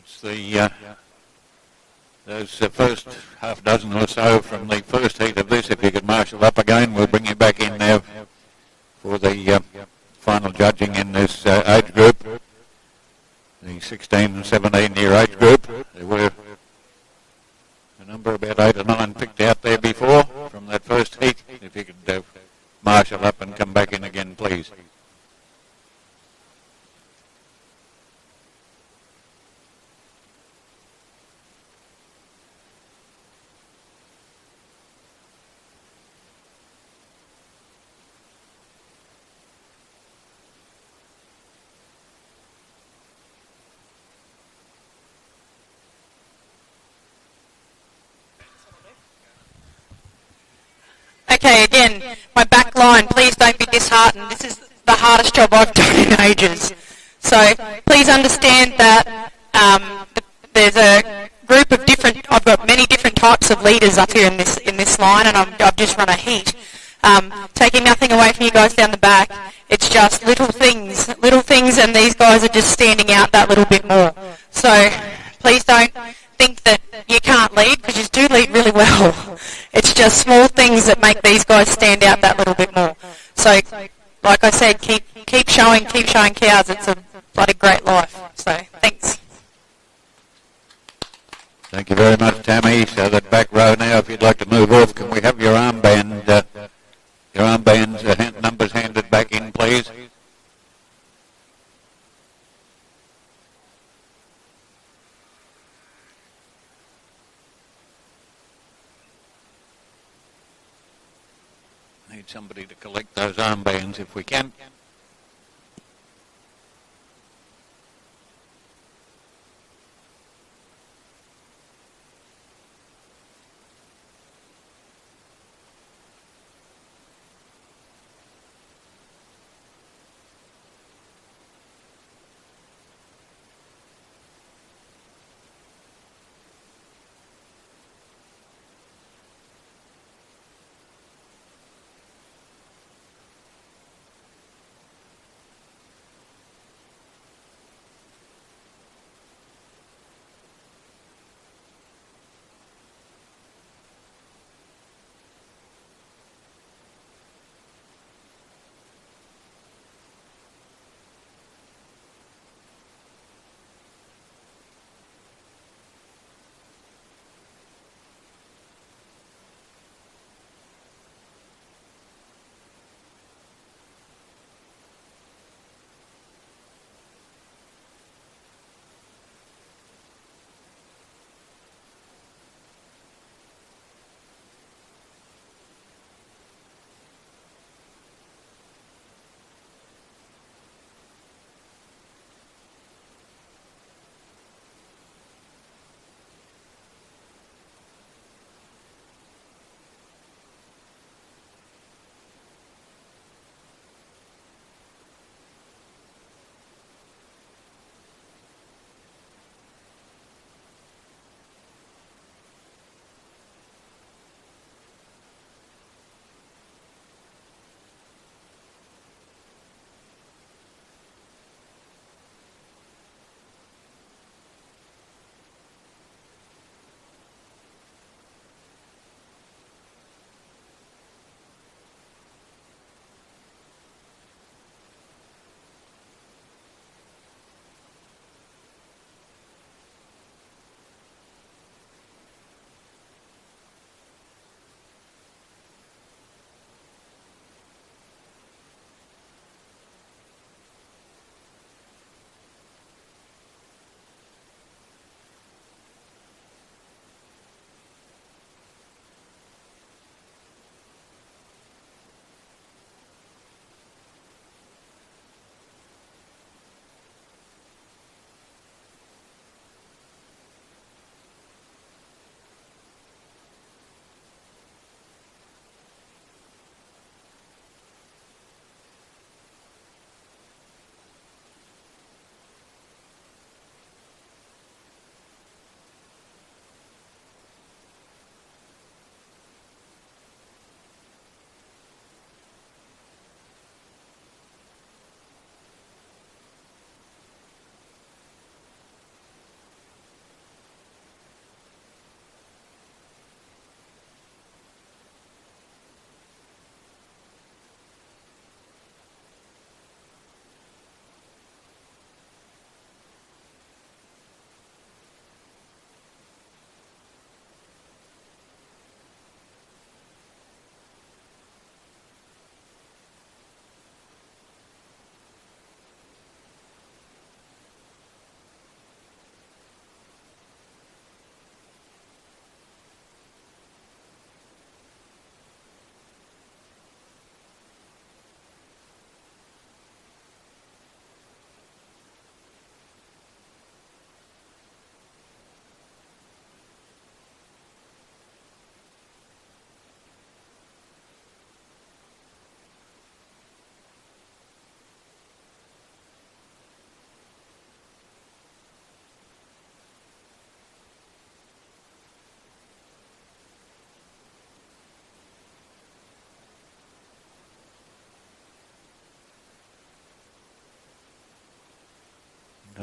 Once those first half dozen or so from the first heat of this, if you could marshal up again, we'll bring you back in there for the final judging in this age group, the 16 and 17 year age group. There were a number, about 8 or 9 picked out there before from that first heat. If you could marshal up and come back in again, please. Okay, again, my back line, please don't be disheartened. This is the hardest job I've done in ages. So please understand that there's a group of different, I've got many different types of leaders up here in this line, and I've just run a heat. Taking nothing away from you guys down the back, it's just little things, and these guys are just standing out that little bit more. So please don't think that you can't lead, because you do lead really well. It's just small things that make these guys stand out that little bit more. So, like I said, keep showing cows. It's a bloody great life. So, thanks. Thank you very much, Tammy. So that back row now, if you'd like to move off, can we have your armband, numbers handed back in, please? Need somebody to collect those armbands if we can.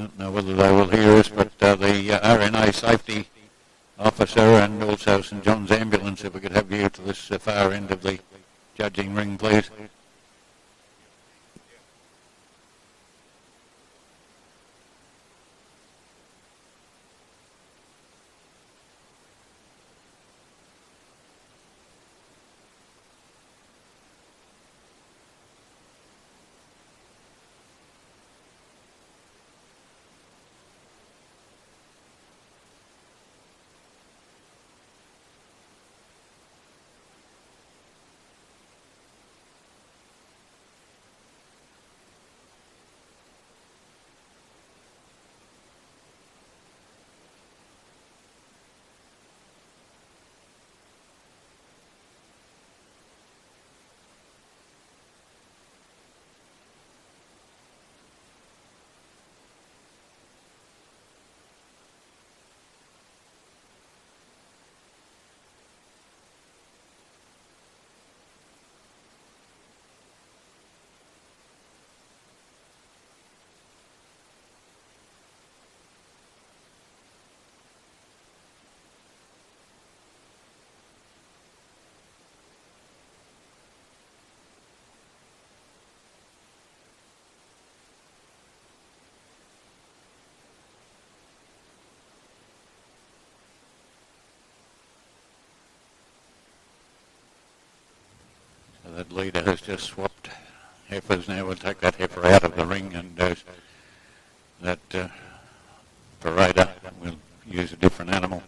don't know whether they will hear us, but the RNA safety officer and also St John's ambulance, if we could have you to this far end of the judging ring, please. So that leader has just swapped heifers. Now we'll take that heifer out of the ring, and that parader will use a different animal.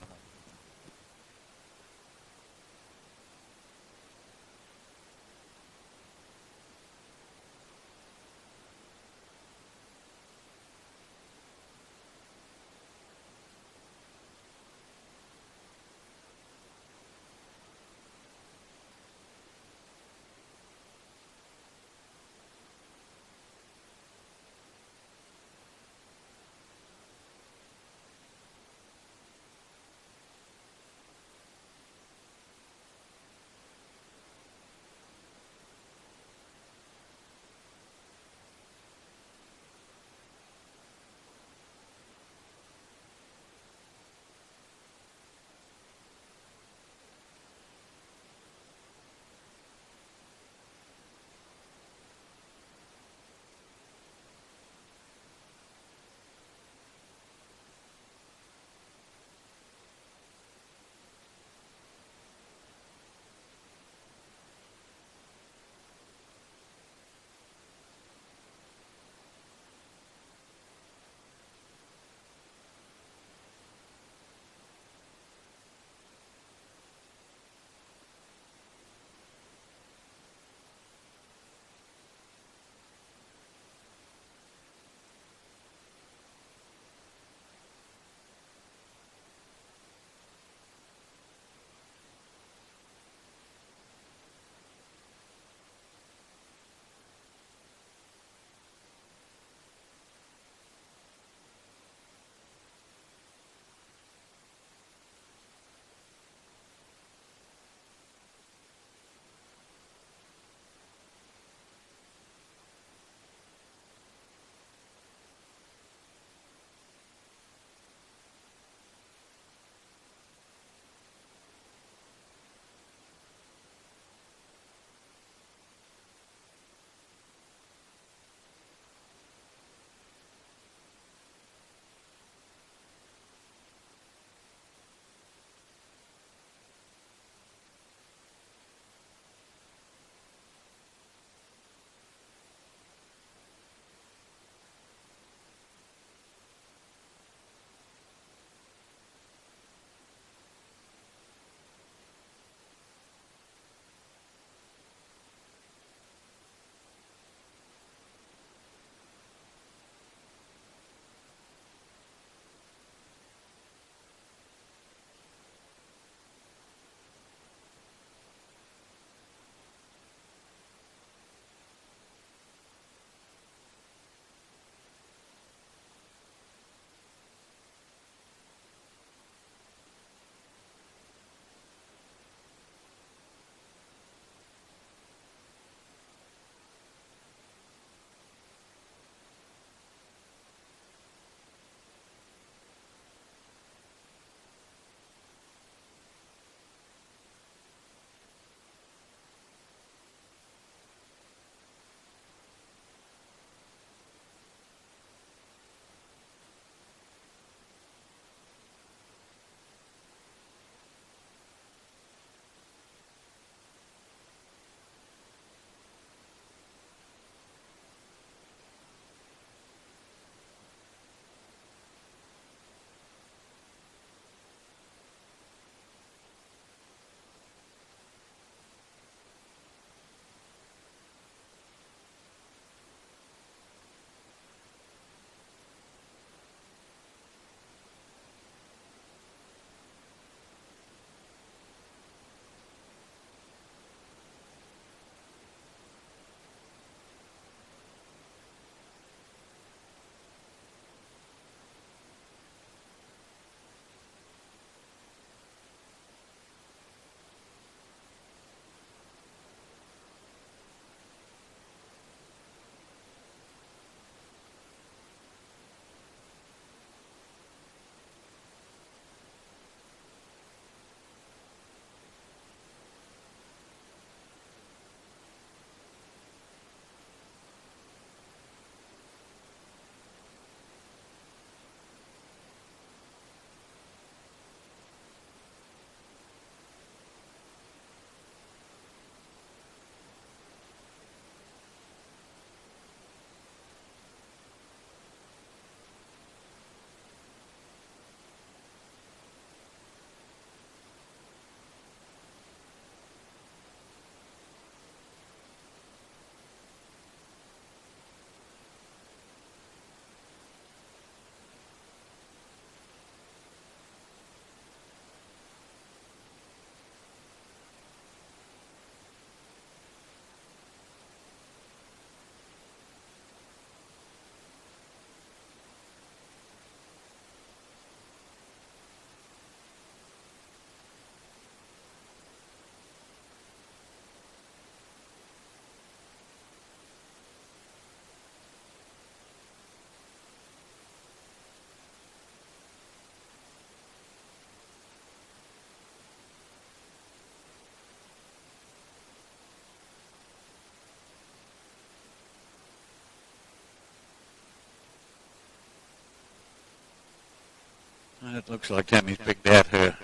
It looks like Tammy's picked out her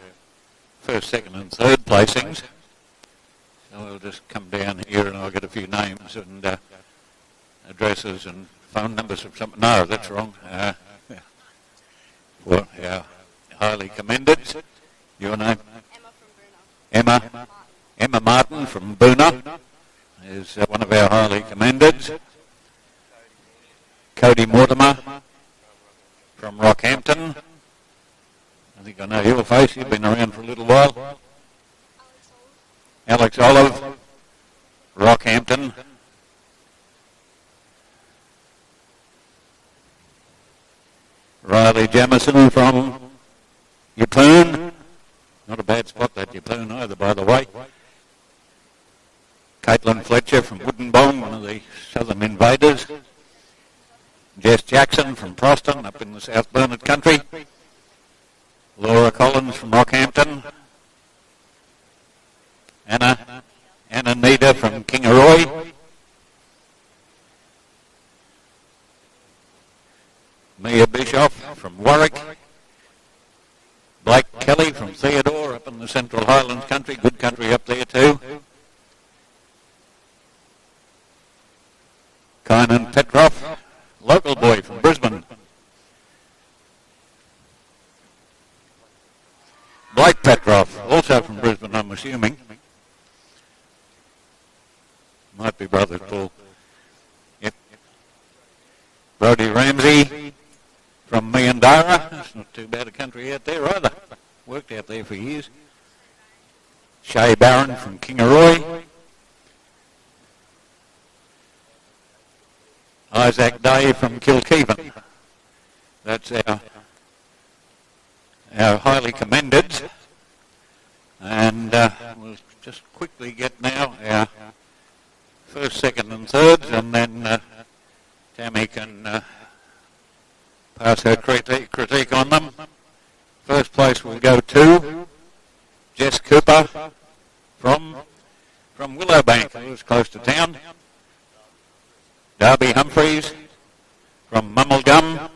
first, second and third placings. So we'll just come down here and I'll get a few names and addresses and phone numbers of something. No, that's wrong. Well, yeah, highly commended. Your name? Emma. Emma Martin from Boona is one of our highly commended. Cody Mortimer from Rockhampton. I think I know your face. You've been around for a little while. Alex Olive, Rockhampton. Riley Jamison from Yeppoon. Not a bad spot, that Yeppoon either, by the way. Caitlin Fletcher from Woodenbong, one of the Southern Invaders. Jess Jackson from Proston, up in the South Burnett country. Laura Collins from Rockhampton. Anna Nida from Kingaroy. Mia Bischoff from Warwick. Blake Kelly from Theodore, up in the Central Highlands country, good country up there too. Kynan Petrov, local boy from Brisbane. Blake Petrov, also from Brisbane, I'm assuming. Might be brothers, Paul. Yep. Brodie Ramsey from Meandara. That's not too bad a country out there either. Worked out there for years. Shay Barron from Kingaroy. Isaac Day from Kilkeven. That's our highly commended. And we'll just quickly get now our first, second and thirds, and then Tammy can pass her critique on them. First place will go to Jess Cooper from Willowbank, who was close to town. Darby Humphreys from Mummulgum,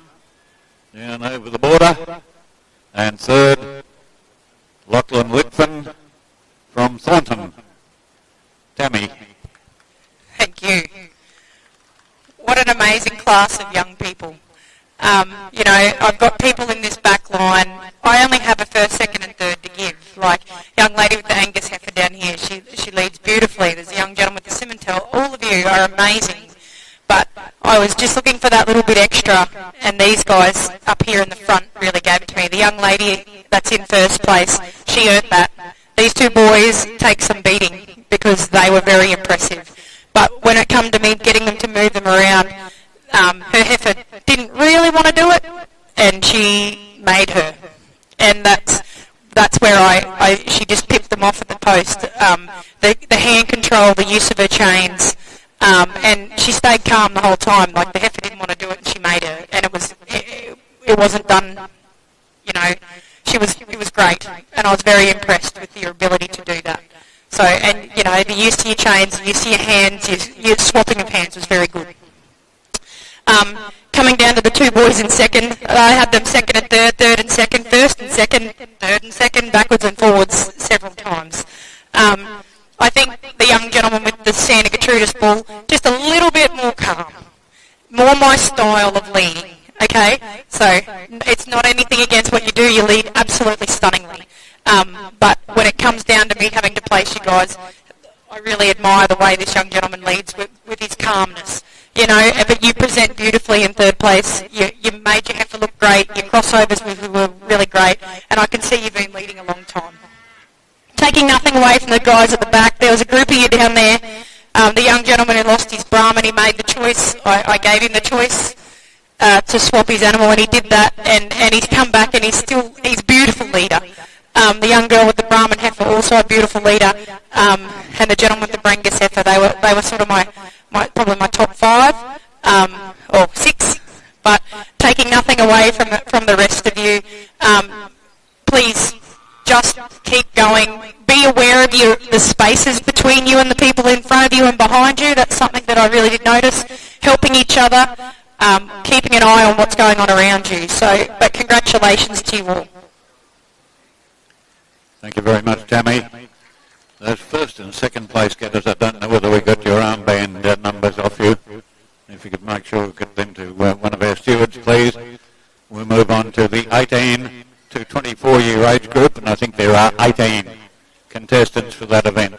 down over the border. And third, Lachlan Whitfin from Thornton. Tammy. Thank you. What an amazing class of young people. You know, I've got people in this back line. I only have a first, second and third to give. Like young lady with the Angus heifer down here, she leads beautifully. There's a young gentleman with the Simmental. All of you are amazing. But I was just looking for that little bit extra, and these guys up here in the front really gave it to me. The young lady that's in first place, she earned that. These two boys take some beating because they were very impressive. But when it come to me getting them to move them around, her heifer didn't really want to do it, and she made her. And that's where she just pipped them off at the post. The hand control, the use of her chains, and she stayed calm the whole time. Like the heifer didn't want to do it, and she made her. And it wasn't done. You know, it was great, and I was very impressed with your ability to do that. So, and you know, the use of your chains, the use of your hands, your swapping of hands was very good. Coming down to the two boys in second, I had them second and third and second, first and second, third and second, backwards and forwards several times. I think the young gentleman with the Santa Gertrudis bull, just a little bit more calm, more my style of leading, okay? So it's not anything against what you do, you lead absolutely stunningly. But when it comes down to me having to place you guys, I really admire the way this young gentleman leads with his calmness. You know, but you present beautifully in third place. You made your heifer look great. Your crossovers were really great. And I can see you've been leading a long time. Taking nothing away from the guys at the back, there was a group of you down there. The young gentleman who lost his Brahman, he made the choice. I gave him the choice to swap his animal, and he did that. And he's come back, and he's a beautiful leader. The young girl with the Brahman heifer, also a beautiful leader. And the gentleman with the Brangus heifer, they were sort of probably my top 5 or 6, but taking nothing away from the rest of you, please just keep going. Be aware of the spaces between you and the people in front of you and behind you. That's something that I really did notice. Helping each other, keeping an eye on what's going on around you. So, but congratulations to you all. Thank you very much, Tammy. Those first and second place getters, I don't know whether we got your armband numbers off you. If you could make sure we get them to one of our stewards, please. We'll move on to the 18 to 24 year age group, and I think there are 18 contestants for that event.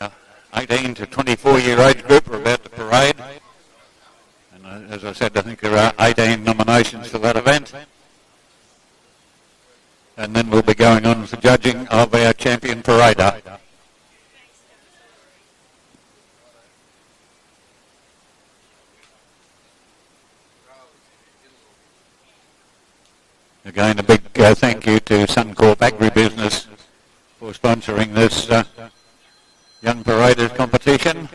Uh, 18 to 24 year age group are about to parade. And as I said, I think there are 18 nominations for that event. And then we'll be going on with the judging of our champion parader. Again, a big thank you to Suncorp Agribusiness for sponsoring this Young Paraders competition.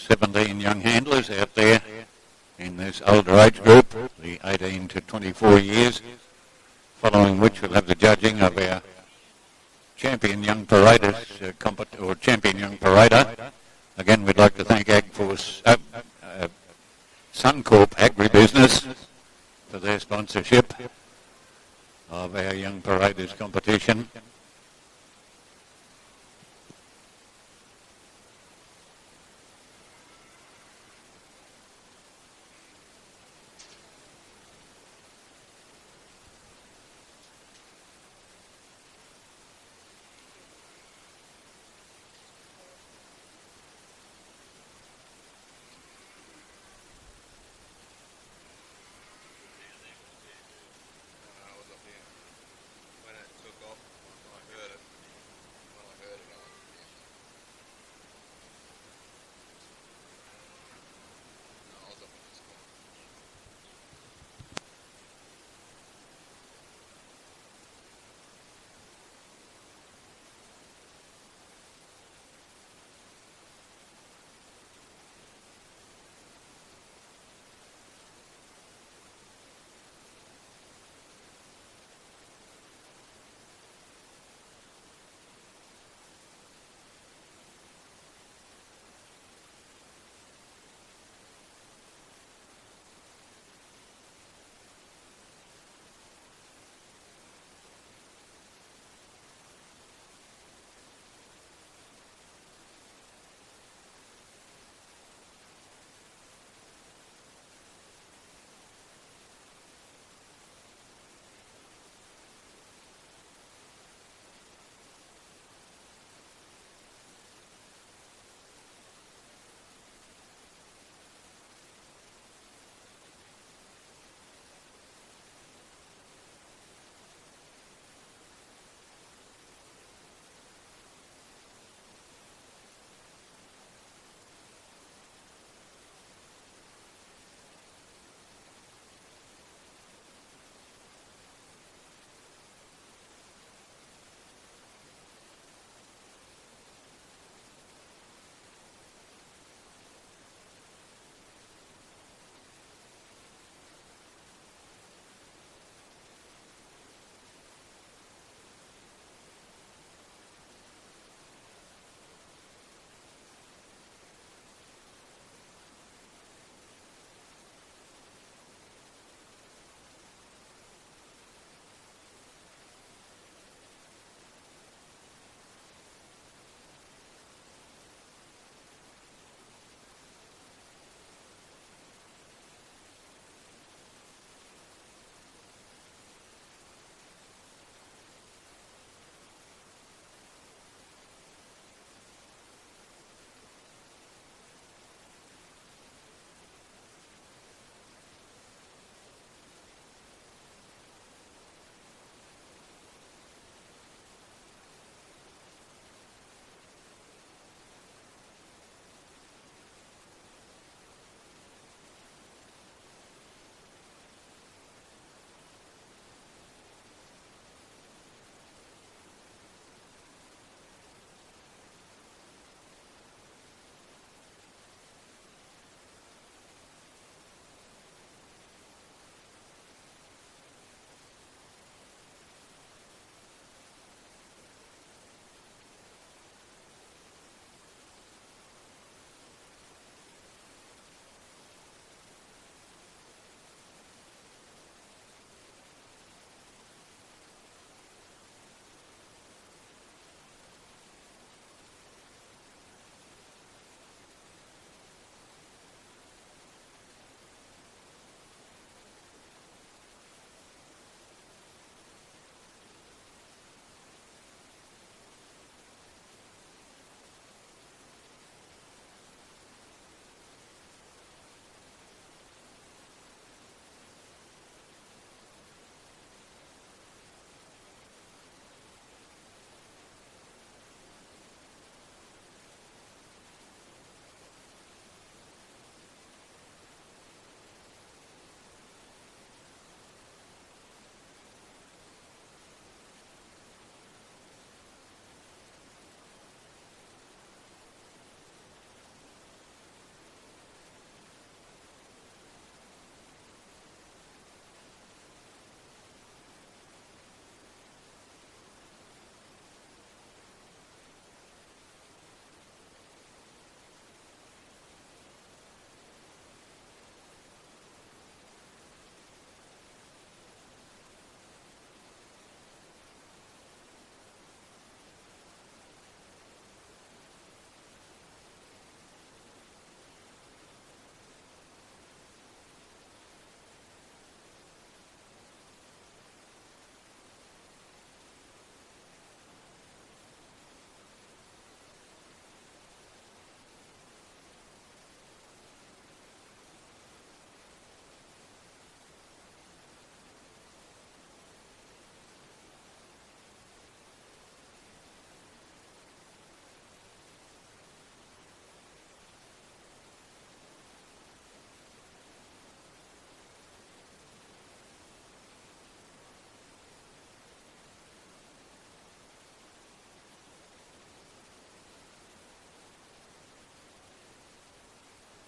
17 young handlers out there in this older age group, the 18 to 24 years, following which we'll have the judging of our champion young paraders, champion young parader. Again, we'd like to thank Suncorp Agribusiness for their sponsorship of our young paraders competition.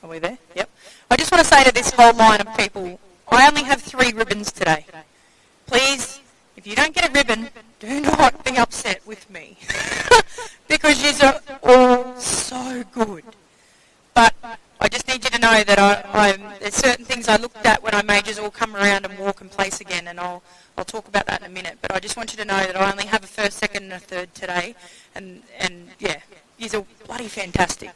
Are we there? Yep. I just want to say to this whole line of people, I only have 3 ribbons today. Please, if you don't get a ribbon, do not be upset with me. Because you are all so good. But I just need you to know that there's certain things I looked at when I made you all come around and walk and place again, and I'll talk about that in a minute. But I just want you to know that I only have a first, second and a third today, and yeah, you're all bloody fantastic.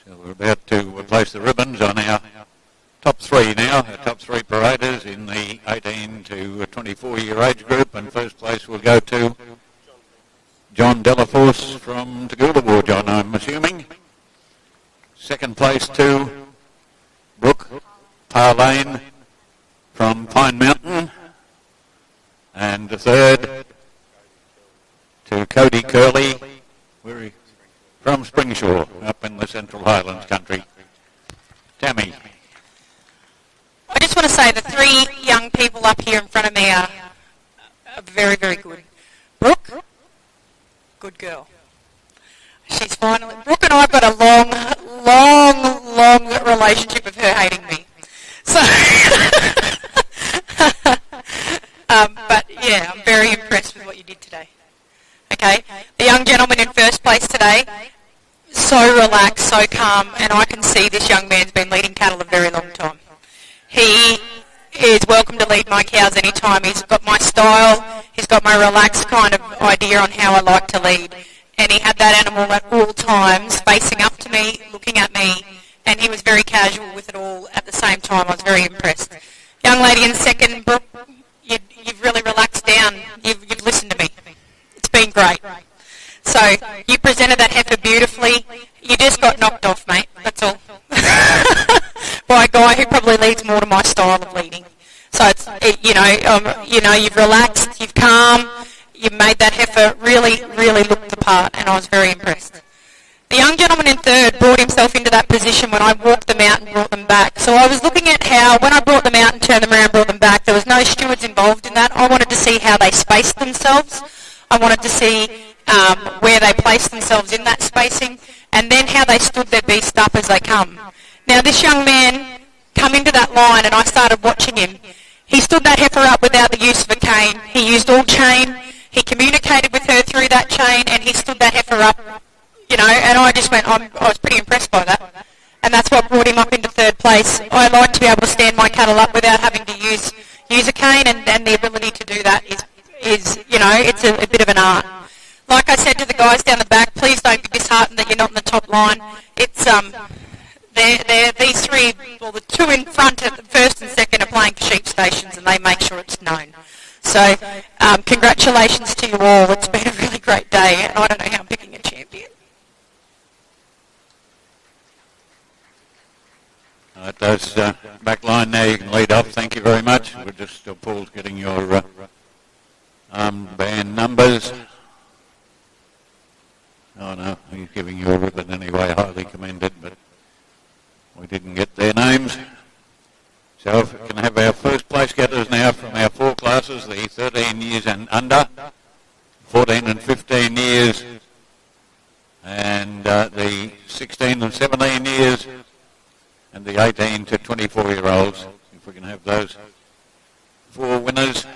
So we're about to place the ribbons on our top 3 now, our top 3 paraders in the 18 to 24 year age group, and first place will go to John Delaforce from Toogoolawah, John, I'm assuming. Second place to Brooke Parlane from Pine Mountain, and the third to Cody Curley, from Springshaw, up in the Central Highlands country. Tammy. I just want to say the 3 young people up here in front of me are very, very good. Brooke, good girl. She's finally... Brooke and I have got a long relationship of her hating me. So... but yeah, I'm very impressed with what you did today. Okay, the young gentleman in first place today, so relaxed, so calm, and I can see this young man's been leading cattle a very long time. He is welcome to lead my cows anytime. He's got my style, he's got my relaxed kind of idea on how I like to lead, and he had that animal at all times facing up to me, looking at me, and he was very casual with it all at the same time. I was very impressed. Young lady in second, Brooke, you've really relaxed down. You've listened to me. It's been great. So you presented that heifer beautifully. You just got knocked off, mate. That's all. By a guy who probably leads more to my style of leading. So it's you've relaxed, you've calm, you've made that heifer really look the part, and I was very impressed. The young gentleman in third brought himself into that position when I walked them out and brought them back. So I was looking at how, when I brought them out and turned them around and brought them back, there was no stewards involved in that. I wanted to see how they spaced themselves. I wanted to see where they placed themselves in that spacing, and then how they stood their beast up as they come. Now this young man come into that line, and I started watching him. He stood that heifer up without the use of a cane. He used all chain. He communicated with her through that chain, and he stood that heifer up, and I just went, I was pretty impressed by that. And that's what brought him up into third place. I like to be able to stand my cattle up without having to use a cane, and the ability to do that is it's a bit of an art. Like I said to the guys down the back, please don't be disheartened that you're not in the top line. It's these 3, well, the 2 in front, at the first and second, are playing for sheep stations, and they make sure it's known. So congratulations to you all. It's been a really great day, and I don't know how I'm picking a champion. Those back line there, you can lead off. Thank you very much. We're just Paul's getting your band numbers. Oh no, he's giving you a ribbon anyway, highly commended, but we didn't get their names. So if we can have our first place getters now from our 4 classes, the 13 years and under, 14 and 15 years, and the 16 and 17 years, and the 18 to 24-year-olds. If we can have those 4 winners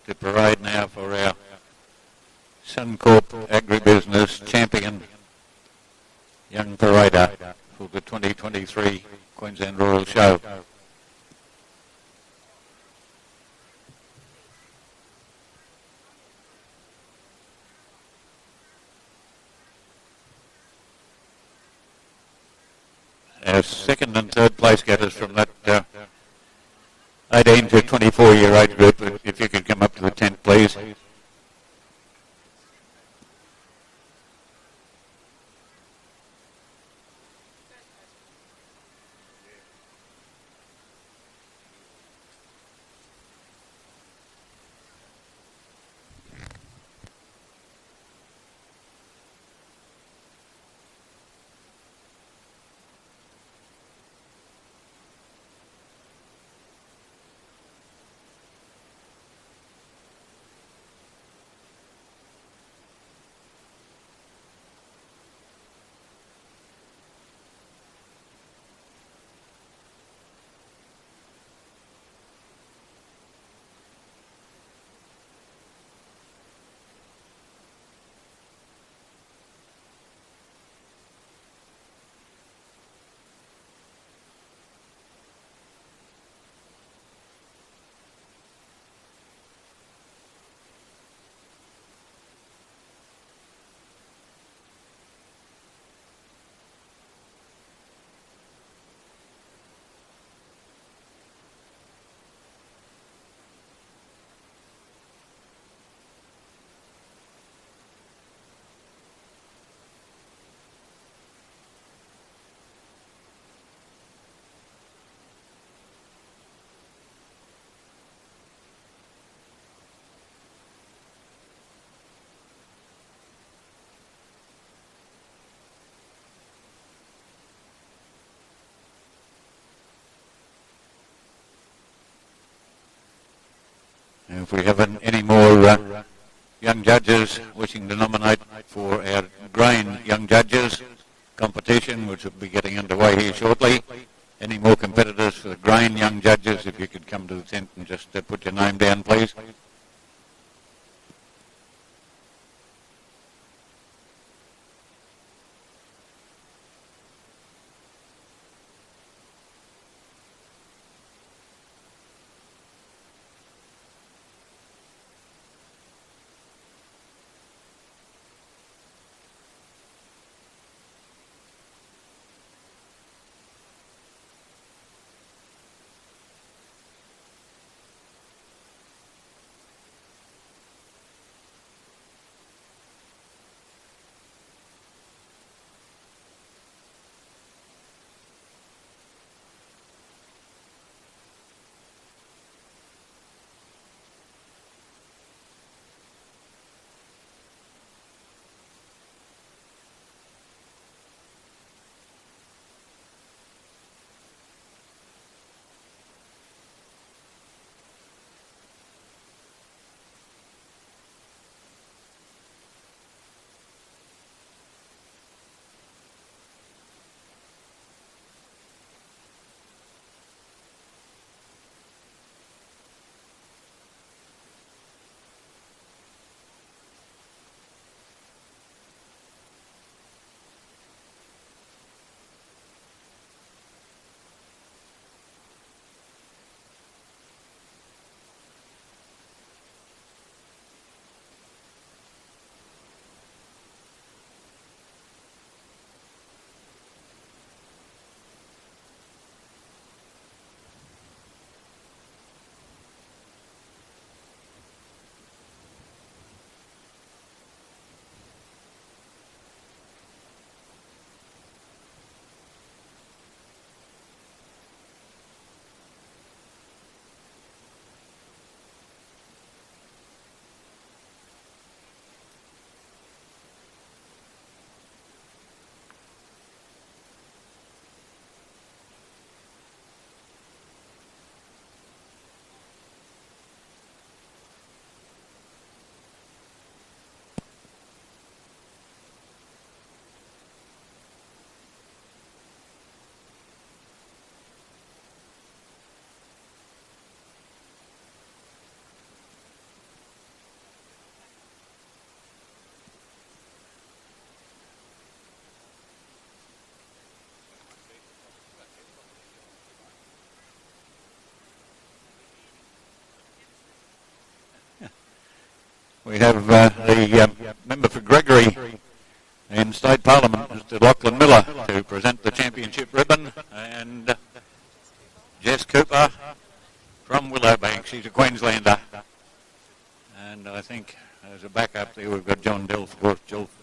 to parade now for our Suncorp Agribusiness Champion Young Parader for the 2023 Queensland Royal Show. Our second and third place getters from that 18 to 24 year age group, if you if we have any more young judges wishing to nominate for our grain young judges competition, which will be getting underway here shortly. Any more competitors for the grain young judges, if you could come to the tent and just put your name down, please. We have the member for Gregory in State Parliament, Mr. Lachlan Miller, to present the championship ribbon, and Jess Cooper from Willowbank. She's a Queenslander. And I think as a backup there we've got John Delaforce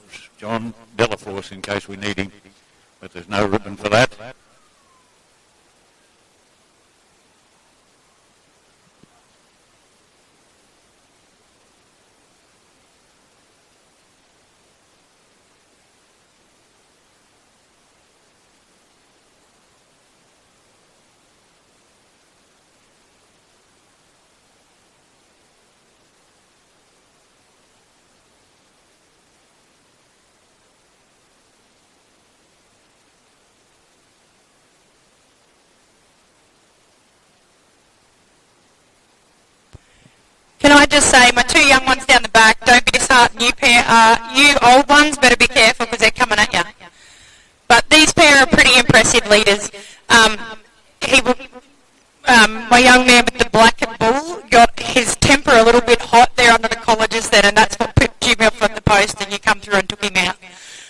in case we need him, but there's no ribbon for that. Can I just say, my two young ones down the back, don't be disheartened. You old ones better be careful because they're coming at you. But these pair are pretty impressive leaders. My young man with the black and bull got his temper a little bit hot there under the colleges then, and that's what put you off at the post, and you come through and took him out.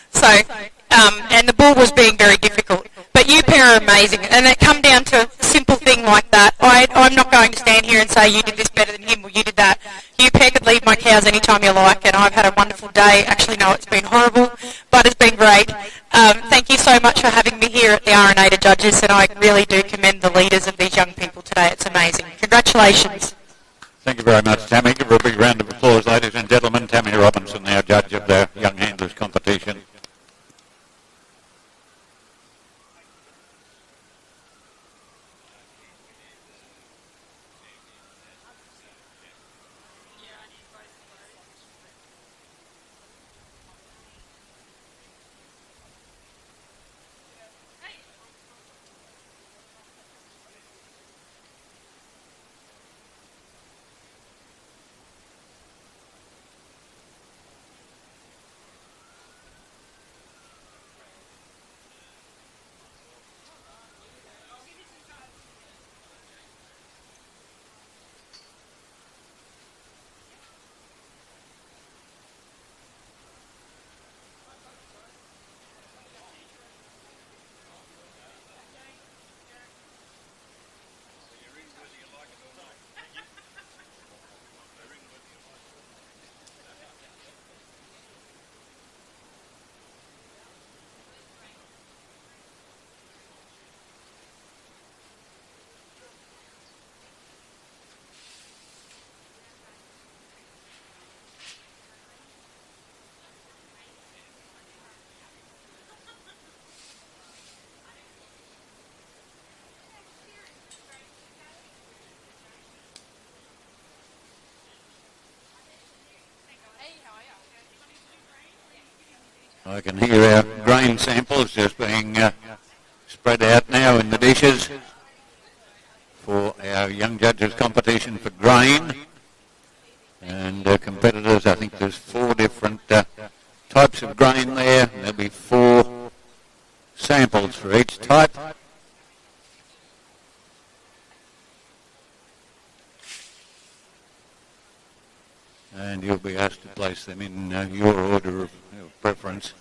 So, and the bull was being very difficult. But you pair are amazing, and it come down to a simple thing like that. I'm not going to stand here and say you did this better than him or you did that. You pair could leave my cows anytime you like, and I've had a wonderful day. Actually, no, it's been horrible, but it's been great. Thank you so much for having me here at the RNA Judges, and I really do commend the leaders of these young people today. It's amazing. Congratulations. Thank you very much, Tammy. Give her a big round of applause, ladies and gentlemen. Tammy Robinson, our judge of the Young Handlers competition. I can hear our grain samples just being spread out now in the dishes for our young judges competition for grain. And competitors, I think there's 4 different types of grain there. There'll be 4 samples for each type. And you'll be asked to place them in your order of preference.